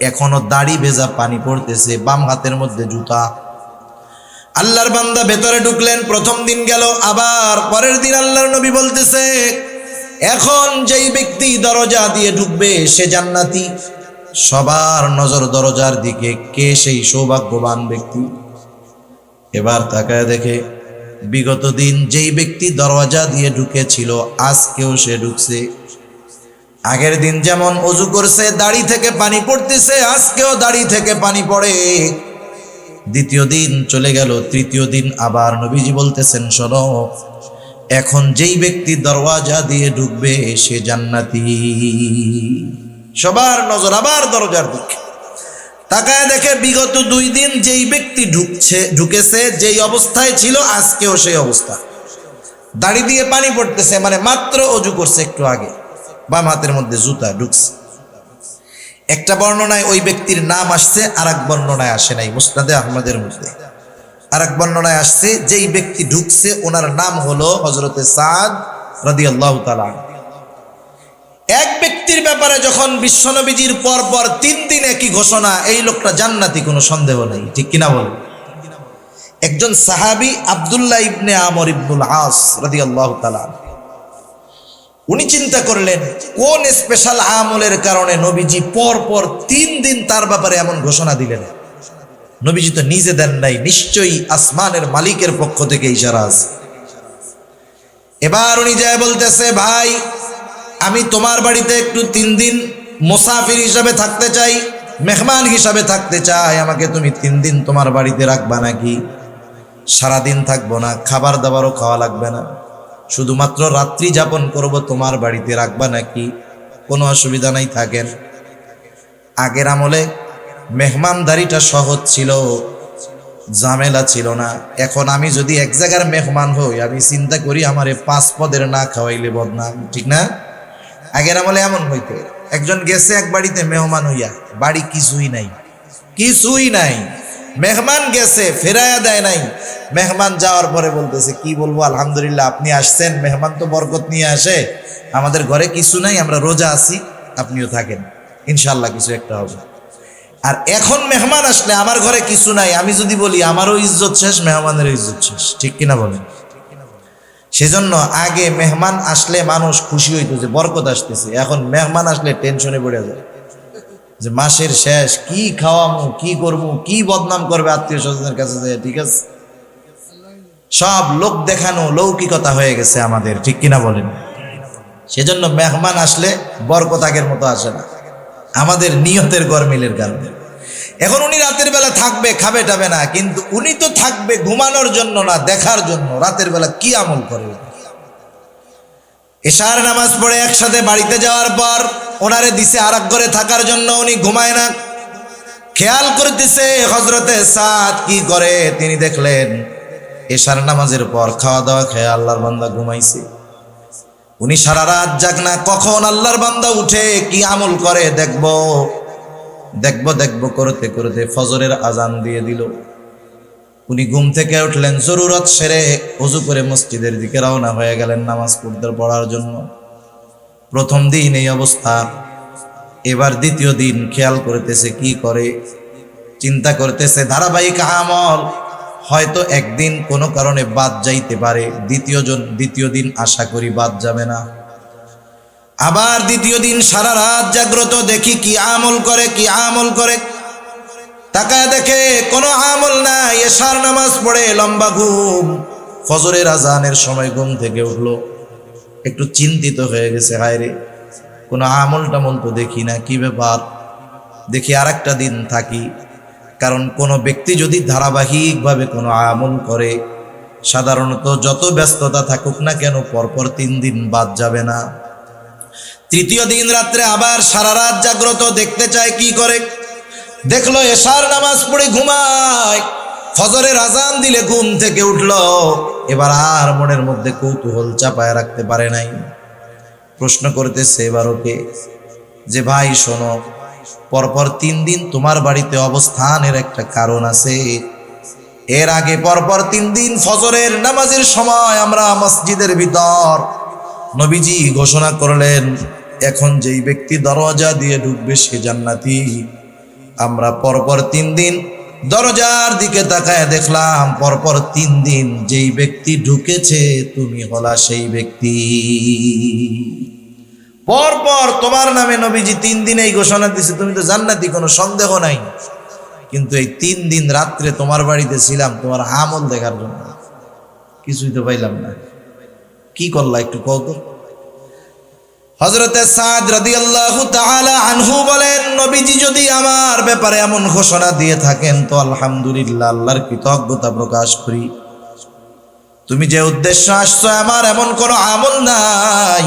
এখনো দাড়ি ভেজা পানি পড়তেছে, বাম হাতের মধ্যে জুতা। আল্লাহর বান্দা ভেতরে ঢুকলেন, প্রথম দিন গেল, আবার পরের দিন আল্লাহর নবী বলতেছে, এখন যেই ব্যক্তি দরজা দিয়ে ঢুকবে সে জান্নাতি। সবার নজর দরজার দিকে, কে সেই সৌভাগ্যবান ব্যক্তি? এবার তাকায় দেখে বিগত দিন যেই ব্যক্তি দরজা দিয়ে ঢুকেছিল আজকেও সে ঢুকছে। আগের দিন যেমন ওযু করছে, দাড়ি থেকে পানি পড়তেছে, আজকেও দাড়ি থেকে পানি পড়ে। দ্বিতীয় দিন চলে গেল, তৃতীয় দিন আবার নবীজি বলতেছেন, শোনো, এখন যেই ব্যক্তি দরওয়াজা দিয়ে ঢুকবে সে জান্নাতি। সবার নজর আবার দরজার দিকে, তাকায় দেখে বিগত 2 দিন যেই ব্যক্তি ঢুকেছে, যেই অবস্থায় ছিল আজকেও সেই অবস্থা। দাড়ি দিয়ে পানি পড়তেছে, মানে মাত্র ওযু করছে একটু আগে, বাম হাতের মধ্যে জুতা, ঢুকছে। একটা বর্ণনায় ওই ব্যক্তির নাম আসছে, আর এক বর্ণনায় আসে নাই। মুসনাদে আহমদের মধ্যে আর এক বর্ণনায় আসছে, যেই ব্যক্তি ঢুকছে ওনার নাম হলো হযরতে সাদ রাদিয়াল্লাহু তাআলা। এক ব্যক্তির ব্যাপারে যখন বিশ্বনবীজির পর 3 দিন একই ঘোষণা, এই লোকটা জান্নাতি, কোনো সন্দেহ নেই, ঠিক কিনা বলেন? একজন সাহাবী আব্দুল্লাহ ইবনে আমর ইবনুল আস রাদিয়াল্লাহু তাআলা, উনি চিন্তা করলেন কোন স্পেশাল আমলের কারণে নবীজি পর 3 দিন তার ব্যাপারে এমন ঘোষণা দিলেন। নবীজি তো নিজে দেন নাই, নিশ্চয়ই আসমানের মালিকের পক্ষ থেকে ইশারা আছে। এবার উনি যায় বলতেছে, ভাই, আমি তোমার বাড়িতে একটু 3 দিন মুসাফির হিসাবে থাকতে চাই, মেহমান হিসাবে থাকতে চাই, আমাকে তুমি 3 দিন তোমার বাড়িতে রাখবা নাকি? সারাদিন থাকবো না, খাবার দাবারও খাওয়া লাগবে না, শুধুমাত্র রাত্রি যাপন করব, তোমার বাড়িতে রাখবা নাকি? কোনো অসুবিধা নাই, থাকেন। আগের আমলে মেহমানদারিটা সহজ ছিল, ঝামেলা ছিল না। এখন আমি যদি এক জায়গার মেহমান হই, আমি চিন্তা করি আমারে 5 পদের না খাওয়াইলে বদনাম, ঠিক না? আগের আমলে এমন হইতো, একজন গেছে এক বাড়িতে মেহমান হইয়া, বাড়ি কিছুই নাই, মেহমান গেছে ফেরাইয়া দেয় নাই। মেহমান যাওয়ার পরে বলতেছে, কি বলবো, আলহামদুলিল্লাহ আপনি আসছেন, মেহমান তো বরকত নিয়ে আসে, আমাদের ঘরে কিছু নাই, আমরা রোজা আছি, আপনিও থাকেন, ইনশাআল্লাহ কিছু একটা হবে। আর এখন মেহমান আসলে আমার ঘরে কিছু নাই, আমি যদি বলি আমারও ইজ্জত শেষ, মেহমানের ইজ্জত শেষ, ঠিক কিনা বলেন? সেজন্য আগে মেহমান আসলে মানুষ খুশি হইতো যে বরকত আসতেছে, এখন মেহমান আসলে টেনশনে পড়ে যায় যে মাসের শেষ, কি খাওয়ামু, কি করবো, কি বদনাম করবে আত্মীয় স্বজনের কাছে যায়। ঠিক আছে, সব লোক দেখানো লৌকিকতা হয়ে গেছে আমাদের, ঠিক কিনা বলেন? সেজন্য মেহমান আসলে বরকত আগের মতো আসে না, আমাদের নিয়তের গরমিলের কারণে। এখন উনি রাতের বেলা থাকবে, খাবে টাবে না, কিন্তু উনি তো থাকবে ঘুমানোর জন্য না, দেখার জন্য রাতের বেলা কি আমল করে। এশার নামাজ পড়ে একসাথে বাড়িতে যাওয়ার পর ওনারে দিছে আর এক ঘরে থাকার জন্য, উনি ঘুমায় না, খেয়াল করতেছে হযরতে সাদ কি করে। তিনি দেখলেন এশার নামাজের পর খাওয়া দাওয়া খেয়ে আল্লাহর বান্দা ঘুমাইছে, উনি সারা রাত জাগ না, কখন আল্লাহর বান্দা উঠে কি আমল করে দেখবো দেখবো দেখবো করতে করতে ফজরের আজান দিয়ে দিল। উনি ঘুম থেকে উঠলেন, জরুরত সেরে ওযু করে মসজিদের দিকে রওনা হয়ে গেলেন নামাজ পড়ার জন্য। প্রথম দিন এই অবস্থা, এবার দ্বিতীয় দিন খেয়াল করতেছে কি করে, চিন্তা করতেছে ধারাবাহিক আমল হয়তো একদিন কোনো কারণে বাদ যাইতে পারে, দ্বিতীয় দিন আশা করি বাদ যাবে না। আবার দ্বিতীয় দিন সারা রাত জাগ্রত, দেখি কি আমল করে, কি আমল করে। তাকায় দেখে কোনো আমল নাই, এশার নামাজ পড়ে লম্বা ঘুম, ফজরের আজানের সময় ঘুম থেকে উঠলো, একটু চিন্তিত হয়ে গেছে, হায় রে কোনো আমল টামল তো দেখি না, কি ব্যাপার, দেখি আর একটা দিন থাকি। কারণ কোনো ব্যক্তি যদি ধারাবাহিকভাবে কোনো আমল করে, সাধারণত যত ব্যস্ততা থাকুক না কেন পরপর 3 দিন বাদ যাবে না। তৃতীয় দিন রাত্রে আবার সারা রাত জাগ্রত, দেখতে চায় কি করে। দেখলো এশার নামাজ পড়ে ঘুমায়, ফজরের আজান দিলে ঘুম থেকে উঠলো। এবার আর মনের মধ্যে কৌতূহল চাপায় রাখতে পারে নাই, প্রশ্ন করতেছে এবার ওকে যে ভাই শোনো, পরপর 3 দিন তোমার বাড়িতে অবস্থানের একটা কারণ আছে। এর আগে পরপর 3 দিন ফজরের নামাজের সময় আমরা মসজিদের ভিতর নবীজি ঘোষণা করলেন এখন যেই ব্যক্তি দরজা দিয়ে ঢুকবে সে জান্নাতি। আমরা পরপর 3 দিন দরজার দিকে তাকায় দেখলাম পরপর 3 দিন যেই ব্যক্তি ঢুকেছে তুমি হলা সেই ব্যক্তি। পরপর তোমার নামে নবীজি 3 দিন এই ঘোষণা দিছে, তুমি তো জান্নাতি, কোনো সন্দেহ নাই। কিন্তু এই 3 দিন রাত্রে তোমার বাড়িতে ছিলাম তোমার আমল দেখার জন্য, কিছুই তো পাইলাম না, কি করলা একটু কও তো। হযরতে সাদ রাদিয়াল্লাহু তাআলা আনহু বলেন, নবীজি যদি আমার ব্যাপারে এমন ঘোষণা দিয়ে থাকেন তো আলহামদুলিল্লাহ, আল্লাহর কৃতজ্ঞতা প্রকাশ করি। তুমি যে উদ্দেশ্য আসছো, আমার এমন কোনো আমল নাই।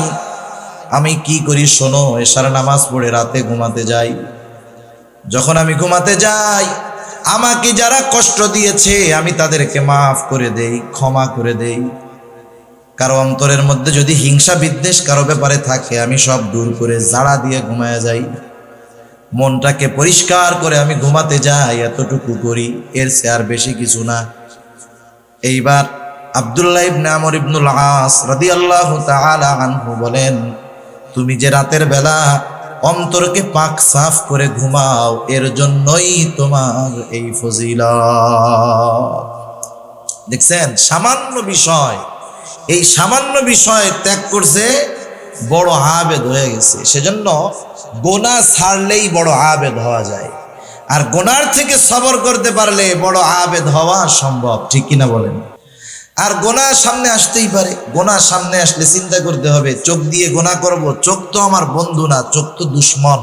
আমি কি করি শোনো, এশার নামাজ পড়ে রাতে ঘুমাতে যাই। যখন আমি ঘুমাতে যাই, আমাকে যারা কষ্ট দিয়েছে আমি তাদেরকে মাফ করে দেই, ক্ষমা করে দেই। কারো অন্তরের মধ্যে যদি হিংসা বিদ্বেষ কারো ব্যাপারে থাকে, আমি সব দূর করে জাড়া দিয়ে ঘুমায় যাই। মনটাকে পরিষ্কার করে আমি ঘুমাতে যাই, এতটুকু করি, এর চেয়ে আর বেশি কিছু না। এইবার আব্দুল্লাহ ইবনে আমর ইবনুল আস রাদিয়াল্লাহু তাআলা আনহু বলেন, তুমি যে রাতের বেলা অন্তরকে পাক সাফ করে ঘুমাও, এর জন্যই তোমার এই ফজিলত। দেখছেন, সামান্য বিষয়, এই সামান্য বিষয় ত্যাগ করছে, বড় আবেদ হয়ে গেছে। সেজন্য গোনাহ ছাড়লেই বড় আবেদ হওয়া যায়, আর গোনার থেকে সবর করতে পারলে বড় আবেদ হওয়া সম্ভব, ঠিক কিনা বলেন। আর গোনাহ সামনে আসতেই পারে, গোনাহ সামনে আসলে চিন্তা করতে হবে, চোখ দিয়ে গোনাহ করব, চোখ তো আমার বন্ধু না, চোখ তো দুশ্মন।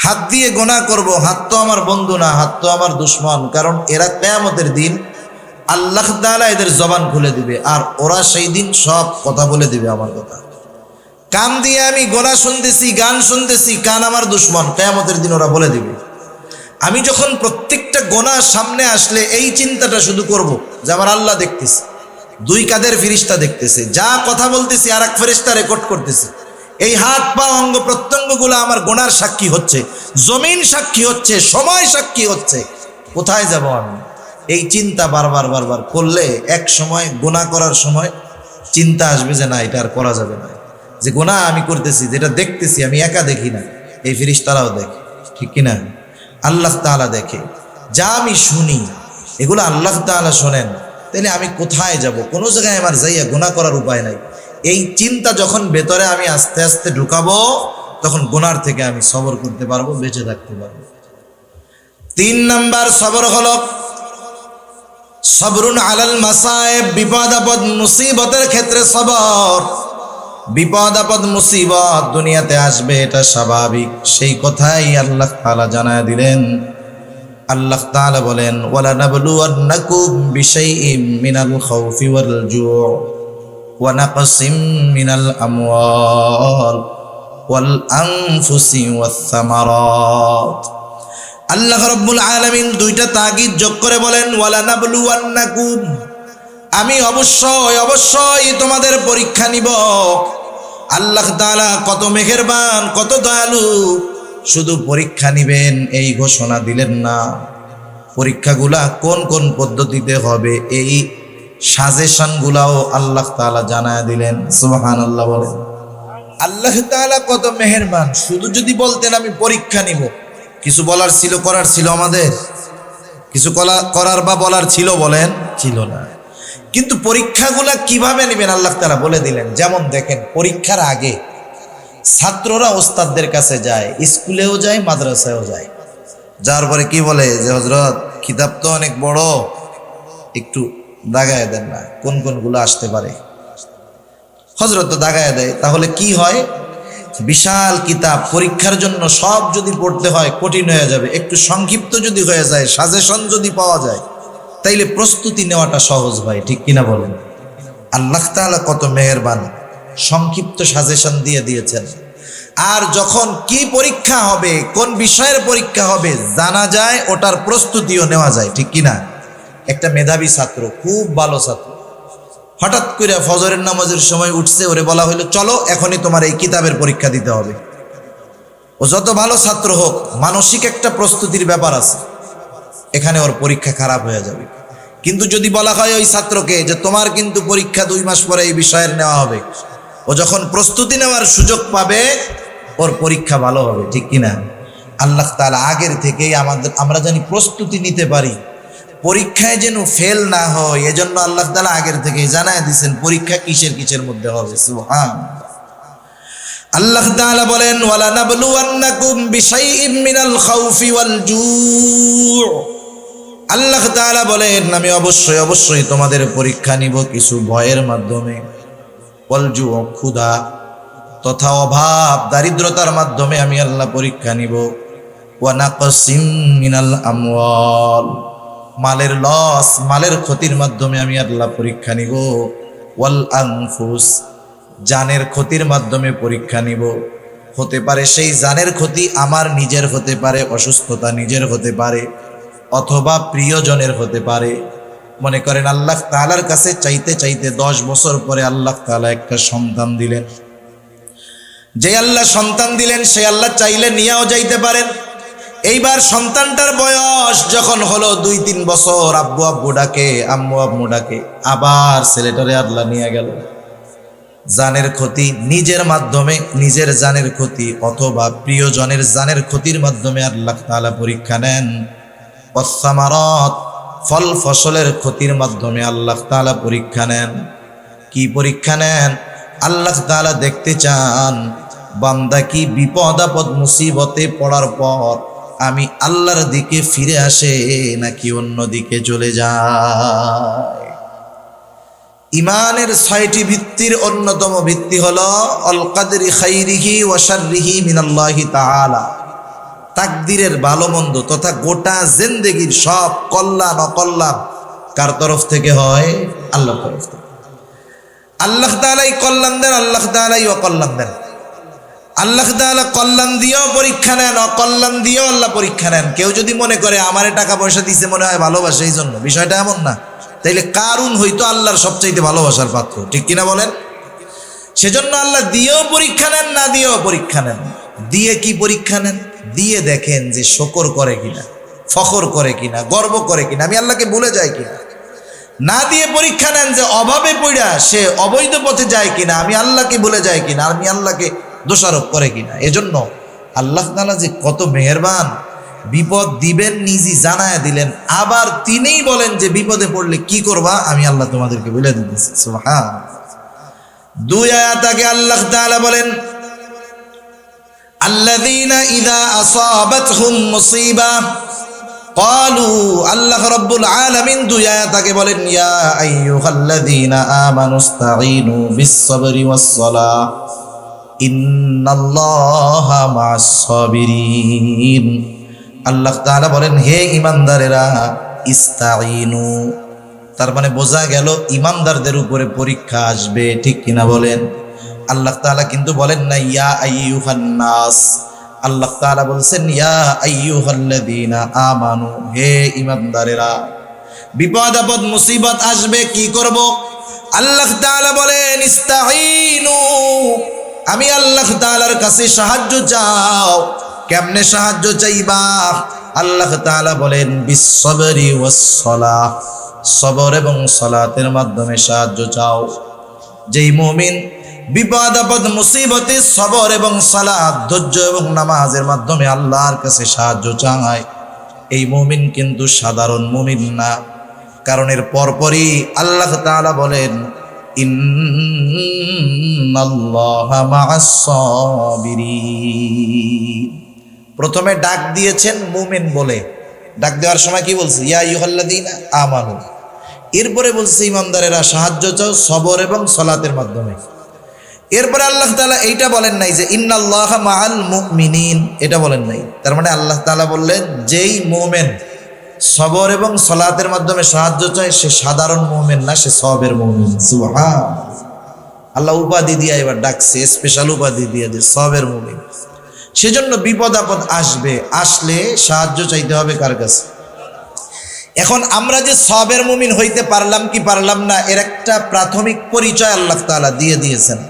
হাত দিয়ে গোনাহ করব, হাত তো আমার বন্ধু না, হাত তো আমার দুশ্মন। কারণ এরা কিয়ামতের দিন আল্লাহ তাআলা এদের জবান খুলে দিবে, আর ওরা সেই দিন সব কথা বলে দিবে আমার কথা। কান দিয়ে আমি গোনাহ শুনতেছি, গান শুনতেছি, কান আমার দুশ্মন, কিয়ামতের দিন ওরা বলে দিবে। আমি যখন প্রত্যেকটা গোনাহ সামনে আসলে এই চিন্তাটা শুধু করব যে আমার আল্লাহ দেখতেছে, 2 কাঁধের ফেরেশতা দেখতেছে, যা কথা বলতেছি আর এক ফেরেশতা রেকর্ড করতেছে। এই হাত পা অঙ্গ প্রত্যঙ্গগুলো আমার গোনার সাক্ষী হচ্ছে, জমিন সাক্ষী হচ্ছে, সময় সাক্ষী হচ্ছে। কোথায় যাব আমি? এই চিন্তা বারবার বারবার করলে এক সময় গোনাহ করার সময় চিন্তা আসবে যে না, এটা আর করা যাবে না। যে গোনাহ আমি করতেছি, যেটা দেখতেছি আমি একা দেখি না, এই ফেরেশতারাও দেখে, ঠিক কিনা? আল্লাহ তাআলা দেখে। যা আমি শুনি এগুলো আল্লাহ তাআলা শোনেন, তাহলে আমি কোথায় যাব? কোনো জায়গায় আমার যাইয়া গুনাহ করার উপায় নাই। এই চিন্তা যখন ভেতরে আমি আস্তে আস্তে ঢুকাবো, তখন গুনার থেকে আমি সবর করতে পারবো, বেঁচে থাকতে পারবো। 3 নাম্বার সবর হলো সবরুন আলাল মাসায়েব, বিপদ আপদ মুসিবতের ক্ষেত্রে সবর। বিপদ আপদ মুসিবত দুনিয়াতে আসবে, এটা স্বাভাবিক। সেই কথাই আল্লাহ তাআলা জানায় দিলেন। আল্লাহ তাআলা বলেন, ওয়ালা নাবলুওয়ান্নাকুম বিশাইইম মিনাল খাউফি ওয়াল জু' ওয়া নাকসিম মিনাল আমওয়াল ওয়াল আনফুসি ওয়াস সামারাত। আল্লাহ রাব্বুল আলামিন দুইটা তাগিদ যোগ করে বলেন, ওয়ালা নাবলুওয়ান্নাকুম, আমি অবশ্যই তোমাদের পরীক্ষা নিব। আল্লাহ তাআলা কত মেহেরবান, কত দয়ালু, শুধু পরীক্ষা নিবেন এই ঘোষণা দিলেন না, পরীক্ষাগুলা কোন কোন পদ্ধতিতে হবে এই সাজেশনগুলাও আল্লাহ তাআলা জানায় দিলেন। সুবহানাল্লাহ বলেন। আল্লাহ তাআলা কত মেহেরবান, শুধু যদি বলতেন আমি পরীক্ষা নিব, কিছু বলার ছিল, করার ছিল, আমাদের কিছু করার বা বলার ছিল, বলেন, ছিল না। কিন্তু পরীক্ষাগুলা কিভাবে নেবেন আল্লাহ তাআলা বলে দিলেন। যেমন দেখেন, পরীক্ষার আগে ছাত্ররা ওস্তাদদের কাছে যায়, স্কুলেও যায়, মাদ্রাসায়ও যায়। যার পরে কি বলে যে হযরত কিতাব তো অনেক বড়, একটু দাগায় দেন না, কোন কোনগুলো আসতে পারে। হযরত তো দাগায় দেয়, তাহলে কি হয়, বিশাল কিতাব, পরীক্ষার জন্য সব যদি পড়তে হয় কঠিন হয়ে যাবে। একটু সংক্ষিপ্ত যদি হয়ে যায়, সাজেশন যদি পাওয়া যায়, তাইলে প্রস্তুতি নেওয়াটা সহজ হয়। ঠিক কিনা বলেন? আল্লাহ তাআলা কত মেহেরবান, সংক্ষিপ্ত সাজেশন দিয়ে দিয়েছেন। আর যখন কি পরীক্ষা হবে, কোন বিষয়ের পরীক্ষা হবে জানা যায়, ওটার প্রস্তুতিও নেওয়া যায়। ঠিক কিনা? একটা মেধাবী ছাত্র, খুব ভালো ছাত্র, হঠাৎ করে ফজরের নামাজের সময় উঠছে, ওরে বলা হইলো চলো এখনই তোমার এই কিতাবের পরীক্ষা দিতে হবে। ও যত ভালো ছাত্র হোক, মানসিক একটা প্রস্তুতির ব্যাপার আছে, এখানে ওর পরীক্ষা খারাপ হয়ে যাবে। কিন্তু যদি বলা হয় ওই ছাত্রকে যে তোমার কিন্তু পরীক্ষা 2 মাস পরে এই বিষয়ের নেওয়া হবে, ও যখন প্রস্তুতি নেওয়ার সুযোগ পাবে, ওর পরীক্ষা ভালো হবে। ঠিক কিনা? আল্লাহ তাআলা আগের থেকেই আমরা জানি প্রস্তুতি নিতে পারি, পরীক্ষায় যেন ফেল না হয়, এজন্য আল্লাহ তাআলা আগের থেকেই জানায় দিয়েছেন পরীক্ষা কিসের মধ্যে হবে। সুবহানাল্লাহ। আল্লাহ তাআলা বলেন, ওয়ালা নাবলুওয়ান্নাকুম বিশাইইম মিনাল খাউফি ওয়াল জু'। আল্লাহ তাআলা বলেন, আমি অবশ্যই তোমাদের পরীক্ষা নিব কিছু ভয়ের মাধ্যমে, ওয়াল জু', ক্ষুধা তথা অভাব, দারিদ্রতার মাধ্যমে আমি আল্লাহ পরীক্ষা নিব। ওয়া নাকসিম মিনাল আমওয়াল, মালের লস, মালের ক্ষতির মাধ্যমে আমি আল্লাহ পরীক্ষা নিব। ওয়াল আনফুস, জানের ক্ষতির মাধ্যমে পরীক্ষা নিব। হতে পারে সেই জানের ক্ষতি আমার নিজের হতে পারে, অসুস্থতা নিজের হতে পারে, অথবা প্রিয়জনের হতে পারে। মনে করেন আল্লাহ তাআলার কাছে চাইতে চাইতে 10 বছর পরে আল্লাহ তাআলা একটা সন্তান দিলেন। যে আল্লাহ সন্তান দিলেন, সে আল্লাহ চাইলে নিয়েও যাইতে পারেন। এইবার সন্তানটার বয়স যখন হলো 2-3 বছর, আব্বু ডাকে, আম্মু ডাকে, আবার ছেলেটারে আল্লাহ নিয়ে গেল। জানের ক্ষতি নিজের মাধ্যমে, নিজের জানের ক্ষতি অথবা প্রিয়জনের জানের ক্ষতির মাধ্যমে আল্লাহ তাআলা পরীক্ষা নেন। ওয়াসসামারাত, ফল ফসলের ক্ষতির মাধ্যমে আল্লাহ তাআলা পরীক্ষা নেন। কি পরীক্ষা নেন? আল্লাহ তাআলা দেখতে চান বান্দা কি বিপদ আপদ মুসিবতে পড়ার পর আমি আল্লাহর দিকে ফিরে আসে নাকি অন্য দিকে চলে যায়। ইমানের 6টি ভিত্তির অন্যতম ভিত্তি হলো আল কদরি খাইরিহি ওয়া শাররিহি মিনাল্লাহি তাআলা। তাকদীরের ভালো মন্দ তথা গোটা জিন্দেগীর সব কল্যাণ অকল্যাণ কার তরফ থেকে হয়? আল্লাহর তরফ থেকে। আল্লাহ তাআলাই কল্যাণ দেন, আল্লাহ তাআলাই অকল্যাণ দেন। আল্লাহ তাআলা কল্যাণ দিয়েও পরীক্ষা নেন, অকল্যাণ দিয়েও আল্লাহ পরীক্ষা নেন। কেউ যদি মনে করে আমারে টাকা পয়সা দিছে মনে হয় ভালোবাসে এই জন্য, বিষয়টা এমন না। তাইলে কারুন হইতো আল্লাহর সবচাইতে ভালোবাসার পাত্র। ঠিক কিনা বলেন? সেজন্য আল্লাহ দিয়েও পরীক্ষা নেন, না দিয়েও পরীক্ষা নেন। দিয়ে কি পরীক্ষা নেন? দিয়ে দেখেন যে শকর করে কিনা, ফখর করে কিনা, গর্ব করে কিনা, আমি আল্লাহকে ভুলে যাই কিনা। না দিয়ে পরীক্ষা নেন যে অভাবে পড়া সে অবৈধ পথে যায় কিনা, আমি আল্লাহকে ভুলে যাই কিনা, আমি আল্লাহকে দোষারোপ করে কিনা। এজন্য আল্লাহ তাআলা যে কত মেহেরবান, বিপদ দিবেন নিজে জানায় দিলেন, আবার তিনিই বলেন যে বিপদে পড়লে কি করবা আমি আল্লাহ তোমাদেরকে বলে দিতেছি। সুবহান। দুই আয়াত আগে আল্লাহ তাআলা বলেন আল্লাযীনা ইযা আসাবাতহুম মুসিবা ক্বালু, আল্লাহ রাব্বুল আলামিন দুই আয়াত আগে বলেন ইয়া আইয়ুহাল্লাযীনা আমানুস্তাঈনু বিস-সাবরি ওয়াস-সালাহ ইন্নাল্লাহা মা'আস-সাবিরিন। আল্লাহ তাআলা বলেন হে ঈমানদারেরা ইস্তাঈনু, তার মানে বোঝা গেল ঈমানদারদের উপরে পরীক্ষা আসবে, ঠিক কিনা বলেন? আল্লাহ তাআলা কিন্তু বলেন না ইয়া আইয়ুহান নাস, আল্লাহ তাআলা বলছেন ইয়া আইয়ুহাল্লাযীনা আমানু, হে ঈমানদারেরা। বিপদ আপদ মুসিবত আসবে, কি করব? আল্লাহ তাআলা বলেন ইস্তাঈনু, আমি আল্লাহ তাআলার কাছে সাহায্য চাও। কেমনে সাহায্য চাইবা? আল্লাহ তাআলা বলেন বিস-সাবরি ওয়াস-সালাহ, সবর এবং সালাতের মাধ্যমে সাহায্য চাও। যেই মুমিন বিপদ আপদ মুসিবতে সবর এবং সালাত, ধৈর্য এবং নামাজের মাধ্যমে আল্লাহর কাছে সাহায্য চায়, এই মুমিন কিন্তু সাধারণ মুমিন না। কারণ এর পরপরই আল্লাহ তাআলা বলেন ইন্নাল্লাহা মা'আস-সাবিরিন। প্রথমে ডাক দিয়েছেন মুমিন বলে, ডাক দেওয়ার সময় কি বলছে? ইয়া আইয়ুহাল্লাযীনা আমানু। এরপরে বলছে ঈমানদারেরা সাহায্য চাও সবর এবং সালাতের মাধ্যমে। এরপরে আল্লাহ তাআলা এইটা বলেন নাই যে ইন্নাল্লাহা মা'আল মুমিনিন, এটা বলেন নাই। তার মানে আল্লাহ তাআলা বললেন যেই মুমিন সবর এবং সালাতের মাধ্যমে সাহায্য চায় সে সাধারণ মুমিন না, সে সবের মুমিন। সুবহান। আল্লাহ উপাধি দিয়ে এবার ডাকছে, স্পেশাল উপাধি দিয়ে যে সবের মুমিন। সেজন্য বিপদ আপদ আসবে, আসলে সাহায্য চাইতে হবে কার কাছে? এখন আমরা যে সবের মুমিন হইতে পারলাম কি পারলাম না, এর একটা প্রাথমিক পরিচয় আল্লাহ তাআলা দিয়ে দিয়েছেন।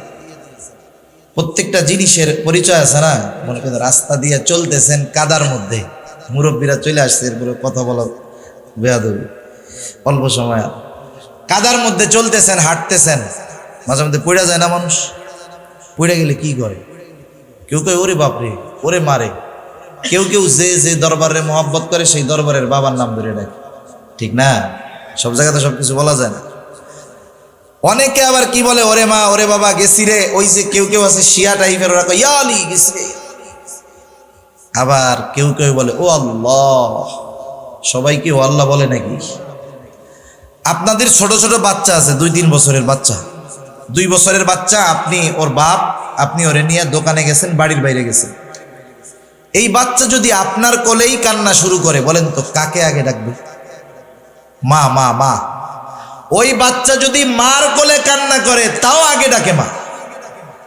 প্রত্যেকটা জিনিসের পরিচয় আছে না? মনে করেন রাস্তা দিয়ে চলতেছেন, কাদার মধ্যে মুরব্বীরা চলে আসছে, এরপরে কথা বলা বেয়াদবি, অল্প সময় কাদার মধ্যে চলতেছেন, হাঁটতেছেন, মাঝে মধ্যে পড়ে যায় না মানুষ? পড়ে গেলে কি করে? কেউ কেউ ওরে বাপরে ওরে মারে, কেউ কেউ যে যে দরবারে মহব্বত করে সেই দরবারের বাবার নাম ধরে ডাকে, ঠিক না? সব জায়গাতে সব কিছু বলা যায় না। অনেকে আবার কি বলে ওরে মা ওরে বাবা গেছি রে, ওই যে কেউ কেউ আছে শিয়া টাইপের, ওরা কয় ইয়া আলী গেছি রে। আবার কেউ কেউ বলে ও আল্লাহ। সবাই কি ও আল্লাহ বলে নাকি? আপনাদের ছোট ছোট বাচ্চা আছে, 2-3 বছরের বাচ্চা, 2 বছরের বাচ্চা, আপনি ওর বাপ, আপনি ওরে নিয়ে দোকানে গেছেন, বাড়ির বাইরে গেছেন। এই বাচ্চা যদি আপনার কোলেই কান্না শুরু করে, বলেন তো কাকে আগে ডাকবে? মা মা মা। ওই বাচ্চা যদি মার কোলে কান্না করে তাও আগে ডাকে মা,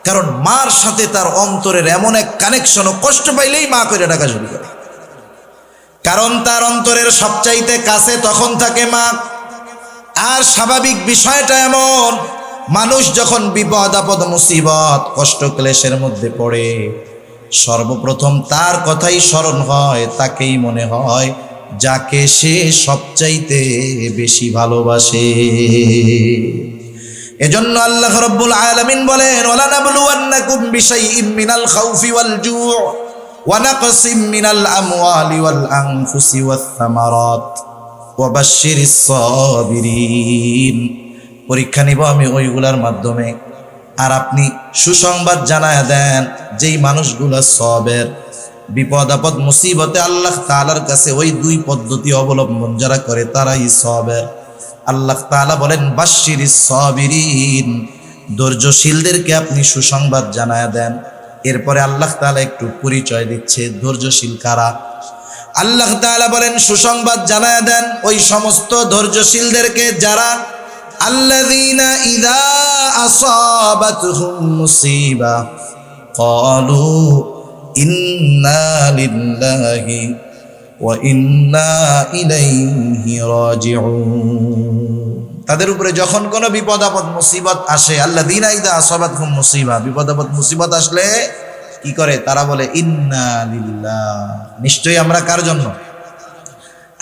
কারণ মার সাথে তার অন্তরের এমন এক কানেকশন, ও কষ্ট পাইলেই মা করে ডাকা শুরু করে, কারণ তার অন্তরের সবচাইতে কাছে তখন থাকে মা। আর স্বাভাবিক বিষয়টা এমন, মানুষ যখন বিপদ আপদ মুসিবত কষ্ট ক্লেশের মধ্যে পড়ে, সর্বপ্রথম তার কথাই স্মরণ হয়, তাকেই মনে হয় যাকে সে সবচাইতে বেশি ভালোবাসে। এজন্য আল্লাহ রাব্বুল আলামিন বলেন ওয়ালা নাবলুওয়ান্নাকুম বিশাইইম মিনাল খাউফি ওয়াল জু' ওয়া নাকসিম মিনাল আমওয়ালি ওয়াল আনফুসি ওয়াস সামারাত ওয়া বাশশিরিস সাবিরিন। পরীক্ষা নিব আমি ওইগুলার মাধ্যমে, আর আপনি সুসংবাদ জানায় দেন যেই মানুষগুলো সবের, বিপদ আপদ মুসিবতে আল্লাহ তাআলার কাছে ওই 2 পদ্ধতি অবলম্বন যারা করে তারাই সবের। আল্লাহ তাআলা বলেন বাশশিরিস সাবিরিন, ধৈর্যশীলদেরকে আপনি সুসংবাদ জানায় দেন। এরপরে আল্লাহ তাআলা একটু পরিচয় দিচ্ছে ধৈর্যশীল কারা। আল্লাহ তাআলা বলেন সুসংবাদ জানায় দেন ওই সমস্ত ধৈর্যশীলদেরকে যারা আল্লাযীনা ইযা আসাবাতহুম মুসিবা ক্বালু ইন্না লিল্লাহি ওয়া ইন্না ইলাইহি রাজিউন। তাদের উপরে যখন কোনো বিপদ আপদ মুসিবত আসে, আল্লাযীনা ইযা আসাবাতহুম মুসিবা, বিপদ আপদ মুসিবত আসলে কি করে? তারা বলে ইন্না লিল্লাহ, নিশ্চয়ই আমরা কার জন্য?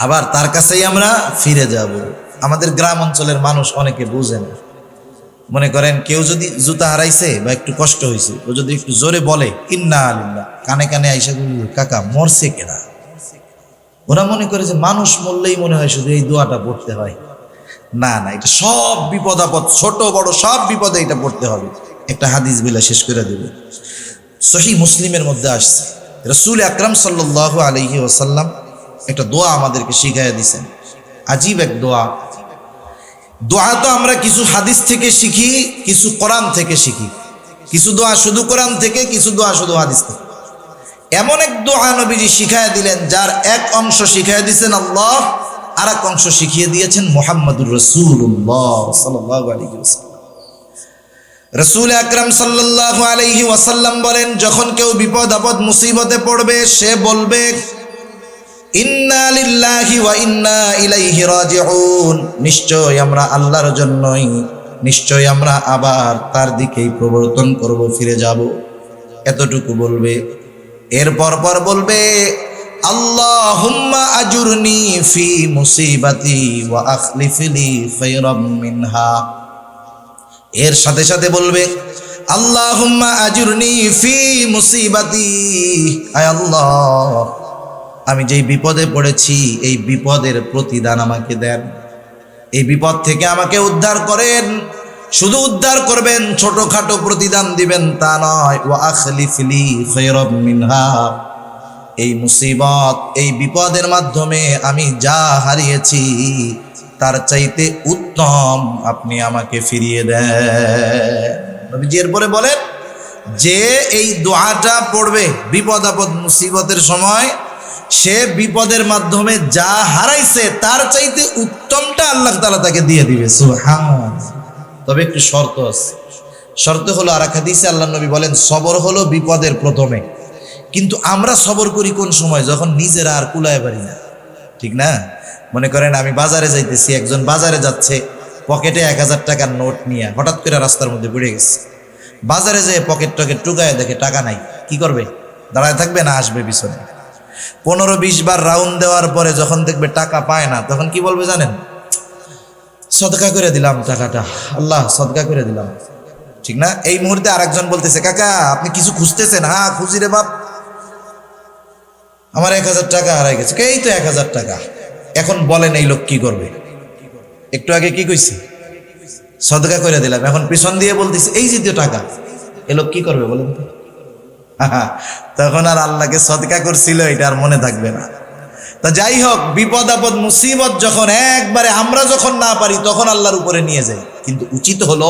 আবার তার কাছেই আমরা ফিরে যাব। আমাদের গ্রাম অঞ্চলের মানুষ অনেকে বুঝে না, মনে করেন কেউ যদি জুতা হারাইছে বা একটু কষ্ট হয়েছে, ও যদি একটু জোরে বলে ইন্না লিল্লাহ, কানে কানে আইসা কাকা মরছে কেনা, ওরা মনে করে যে মানুষ মরলেই মনে হয় শুধু এই দোয়াটা পড়তে হয়। না না, এটা সব বিপদ আপদ, ছোট বড় সব বিপদে এটা পড়তে হবে। একটা হাদিস বিলা শেষ করে দেব। সহিহ মুসলিমের মধ্যে আসছে, রাসূল আকরাম সাল্লাল্লাহু আলাইহি ওয়াসাল্লাম একটা দোয়া আমাদেরকে শিখাইয়া দিয়েছেন। আজীব এক দোয়া। দোয়া তো আমরা কিছু হাদিস থেকে শিখি, কিছু কোরআন থেকে শিখি, কিছু দোয়া শুধু কোরআন থেকে, কিছু দোয়া শুধু হাদিস থেকে। এমন এক দোয়া নবীজি শিখাইয়া দিলেন, যার এক অংশ শিখাইয়া দিয়েছেন আল্লাহ, আর এক অংশ শিখিয়ে দিয়েছেন মুহাম্মদুর রাসূলুল্লাহ সাল্লাল্লাহু আলাইহি ওয়াসাল্লাম। রাসূল আকরাম সাল্লাল্লাহু আলাইহি ওয়াসাল্লাম বলেন, যখন কেউ বিপদ আপদ মুসিবতে পড়বে সে বলবে ইন্না লিল্লাহি ওয়া ইন্না ইলাইহি রাজিউন, নিশ্চয় আমরা আল্লাহর জন্যই, নিশ্চয় আমরা আবার তার দিকেই প্রবর্তন করব, ফিরে যাব। এতটুকু বলবে। এরপর পর বলবে আল্লাহুম্মা আজুরনি ফি মুসিবাতি ওয়া আখলিফ লি খায়রাম মিনহা। এর সাথে সাথে বলবে আল্লাহুম্মা আজুরনি ফি মুসিবাতি, আয় আল্লাহ আমি যেই বিপদে পড়েছি এই বিপদের প্রতিদান আমাকে দেন, এই বিপদ থেকে আমাকে উদ্ধার করেন। শুধু উদ্ধার করবেন, ছোটখাটো প্রতিদান দিবেন তা নয়। ওয়া আখলিফ লি খায়রাম মিনহা, এই মুসিবত এই বিপদের মাধ্যমে আমি যা হারিয়েছি তার চাইতে উত্তম আপনি আমাকে ফিরিয়ে দেন। নবীজি এরপরে বলেন, যে এই দোয়াটা পড়বে বিপদ আপদ মুসিবতের সময়, সে বিপদের মাধ্যমে যা হারাইছে তার চাইতে উত্তমটা আল্লাহ তাআলা তাকে দিয়ে দিবে। সুবহানাল্লাহ। তবে একটু শর্ত আছে। শর্ত হলো, আর এক হাদিসে আল্লাহ নবী বলেন, সবর হলো বিপদের প্রথমে। কিন্তু আমরা সবর করি কোন সময়? যখন নিজেরা আর কুলায় পারি না, ঠিক না? মনে করেন আমি বাজারে যাইতেছি, একজন বাজারে যাচ্ছে, পকেটে 1000 টাকার নোট নিয়ে হঠাৎ করে রাস্তার মধ্যে পড়ে গেছে। বাজারে যেয়ে পকেট টকেট টুকায় দেখে টাকা নাই, কি করবে? দাঁড়ায় থাকবে না আসবে পিছনে? 15-20 বার রাউন্ড দেওয়ার পরে যখন দেখবে টাকা পায় না, তখন কি বলবে জানেন? সদকা করে দিলাম টাকাটা, আল্লাহ সদকা করে দিলাম, ঠিক না? এই মুহূর্তে আরেকজন বলতেছে, কাকা আপনি কিছু খুঁজতেছেন? হ্যাঁ খুঁজি রে বাপ, আমার 1000 টাকা হারাই গেছে। এই তো 1000 টাকা। এখন বলেন এই লোক কি করবে? একটু আগে কি কইছি? সদকা করে দিলাম। এখন পিছন দিয়ে বলতেছে এই যে টাকা, এ লোক কি করবে বলেন তো? তখন আর আল্লাহকে সদকা করছিল এটা আর মনে থাকবে না। তা যাই হোক, বিপদ আপদ মুসিবত যখন একবারে আমরা যখন না পারি তখন আল্লাহর উপরে নিয়ে যাই। কিন্তু উচিত হলো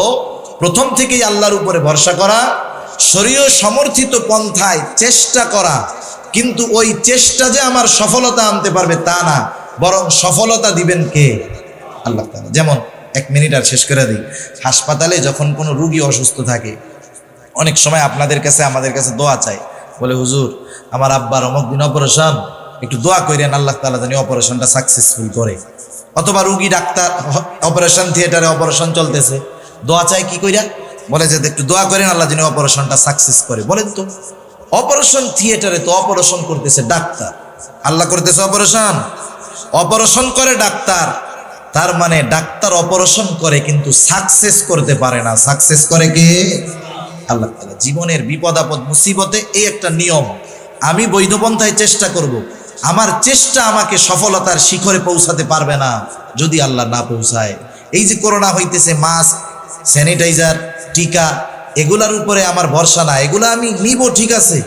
প্রথম থেকেই আল্লাহর উপরে ভরসা করা, শরীয় সমর্থিত পন্থায় চেষ্টা করা। কিন্তু ওই চেষ্টা যে আমার সফলতা আনতে পারবে তা না, বরং সফলতা দিবেন কে? আল্লাহ তাআলা। যেমন 1 মিনিট আর শেষ করে দিই। হাসপাতালে যখন কোনো রুগী অসুস্থ থাকে, অনেক সময় আপনাদের কাছে আমাদের কাছে দোয়া চাই, বলে হুজুর আমার আব্বার অমুক দিন অপারেশন, একটু দোয়া করেন আল্লাহ তাআলা জানি অপারেশনটা সাকসেসফুল করে। অথবা রুগী ডাক্তার অপারেশন থিয়েটারে অপারেশন চলতেছে, দোয়া চাই কি কইরা? বলে যে একটু দোয়া করেন আল্লাহ জানি অপারেশনটা সাকসেস করে। বলেন তো, অপারেশন থিয়েটারে তো অপারেশন করতেছে ডাক্তার, আল্লাহ করতেছে অপারেশন? অপারেশন করে ডাক্তার, তার মানে ডাক্তার অপারেশন করে কিন্তু সাকসেস করতে পারে না। সাকসেস করে কে? আল্লাহ তাআলা। জীবনের বিপদ আপদ মুসিবতে এই একটা নিয়ম, আমি বৈধ পন্থায় চেষ্টা করব। আমার চেষ্টা আমাকে সফলতার শিখরে পৌঁছাতে পারবে না যদি আল্লাহ না পৌঁছায়। এই যে করোনা হইতেছে, মাস্ক, স্যানিটাইজার, টিকা, এগুলার উপরে আমার ভরসা না। এগুলো আমি নিব ঠিক আছে,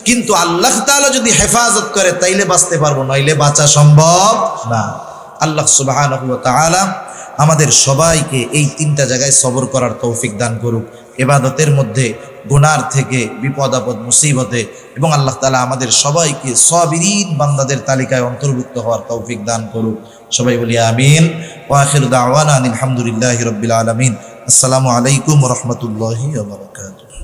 কিন্তু আল্লাহ তাআলা যদি হেফাজত করে তাইলে বাঁচতে পারবো, নইলে বাঁচা সম্ভব না। আল্লাহ সুবহানাহু ওয়া তাআলা আমাদের সবাইকে এই 3টা জায়গায় সবর করার তৌফিক দান করুক। ইবাদতের মধ্যে, গুনার থেকে, বিপদ আপদ মুসিবতে, এবং আল্লাহ তাআলা আমাদের সবাইকে সাবিরিন বান্দাদের তালিকায় অন্তর্ভুক্ত হওয়ার তৌফিক দান করুক। সবাই বলি আমিন। ওয়া আখিরু দাওয়ানা আলহামদুলিল্লাহি রাব্বিল আলামিন। আসসালামু আলাইকুম ওয়া রাহমাতুল্লাহি ওয়া বারাকাতুহু।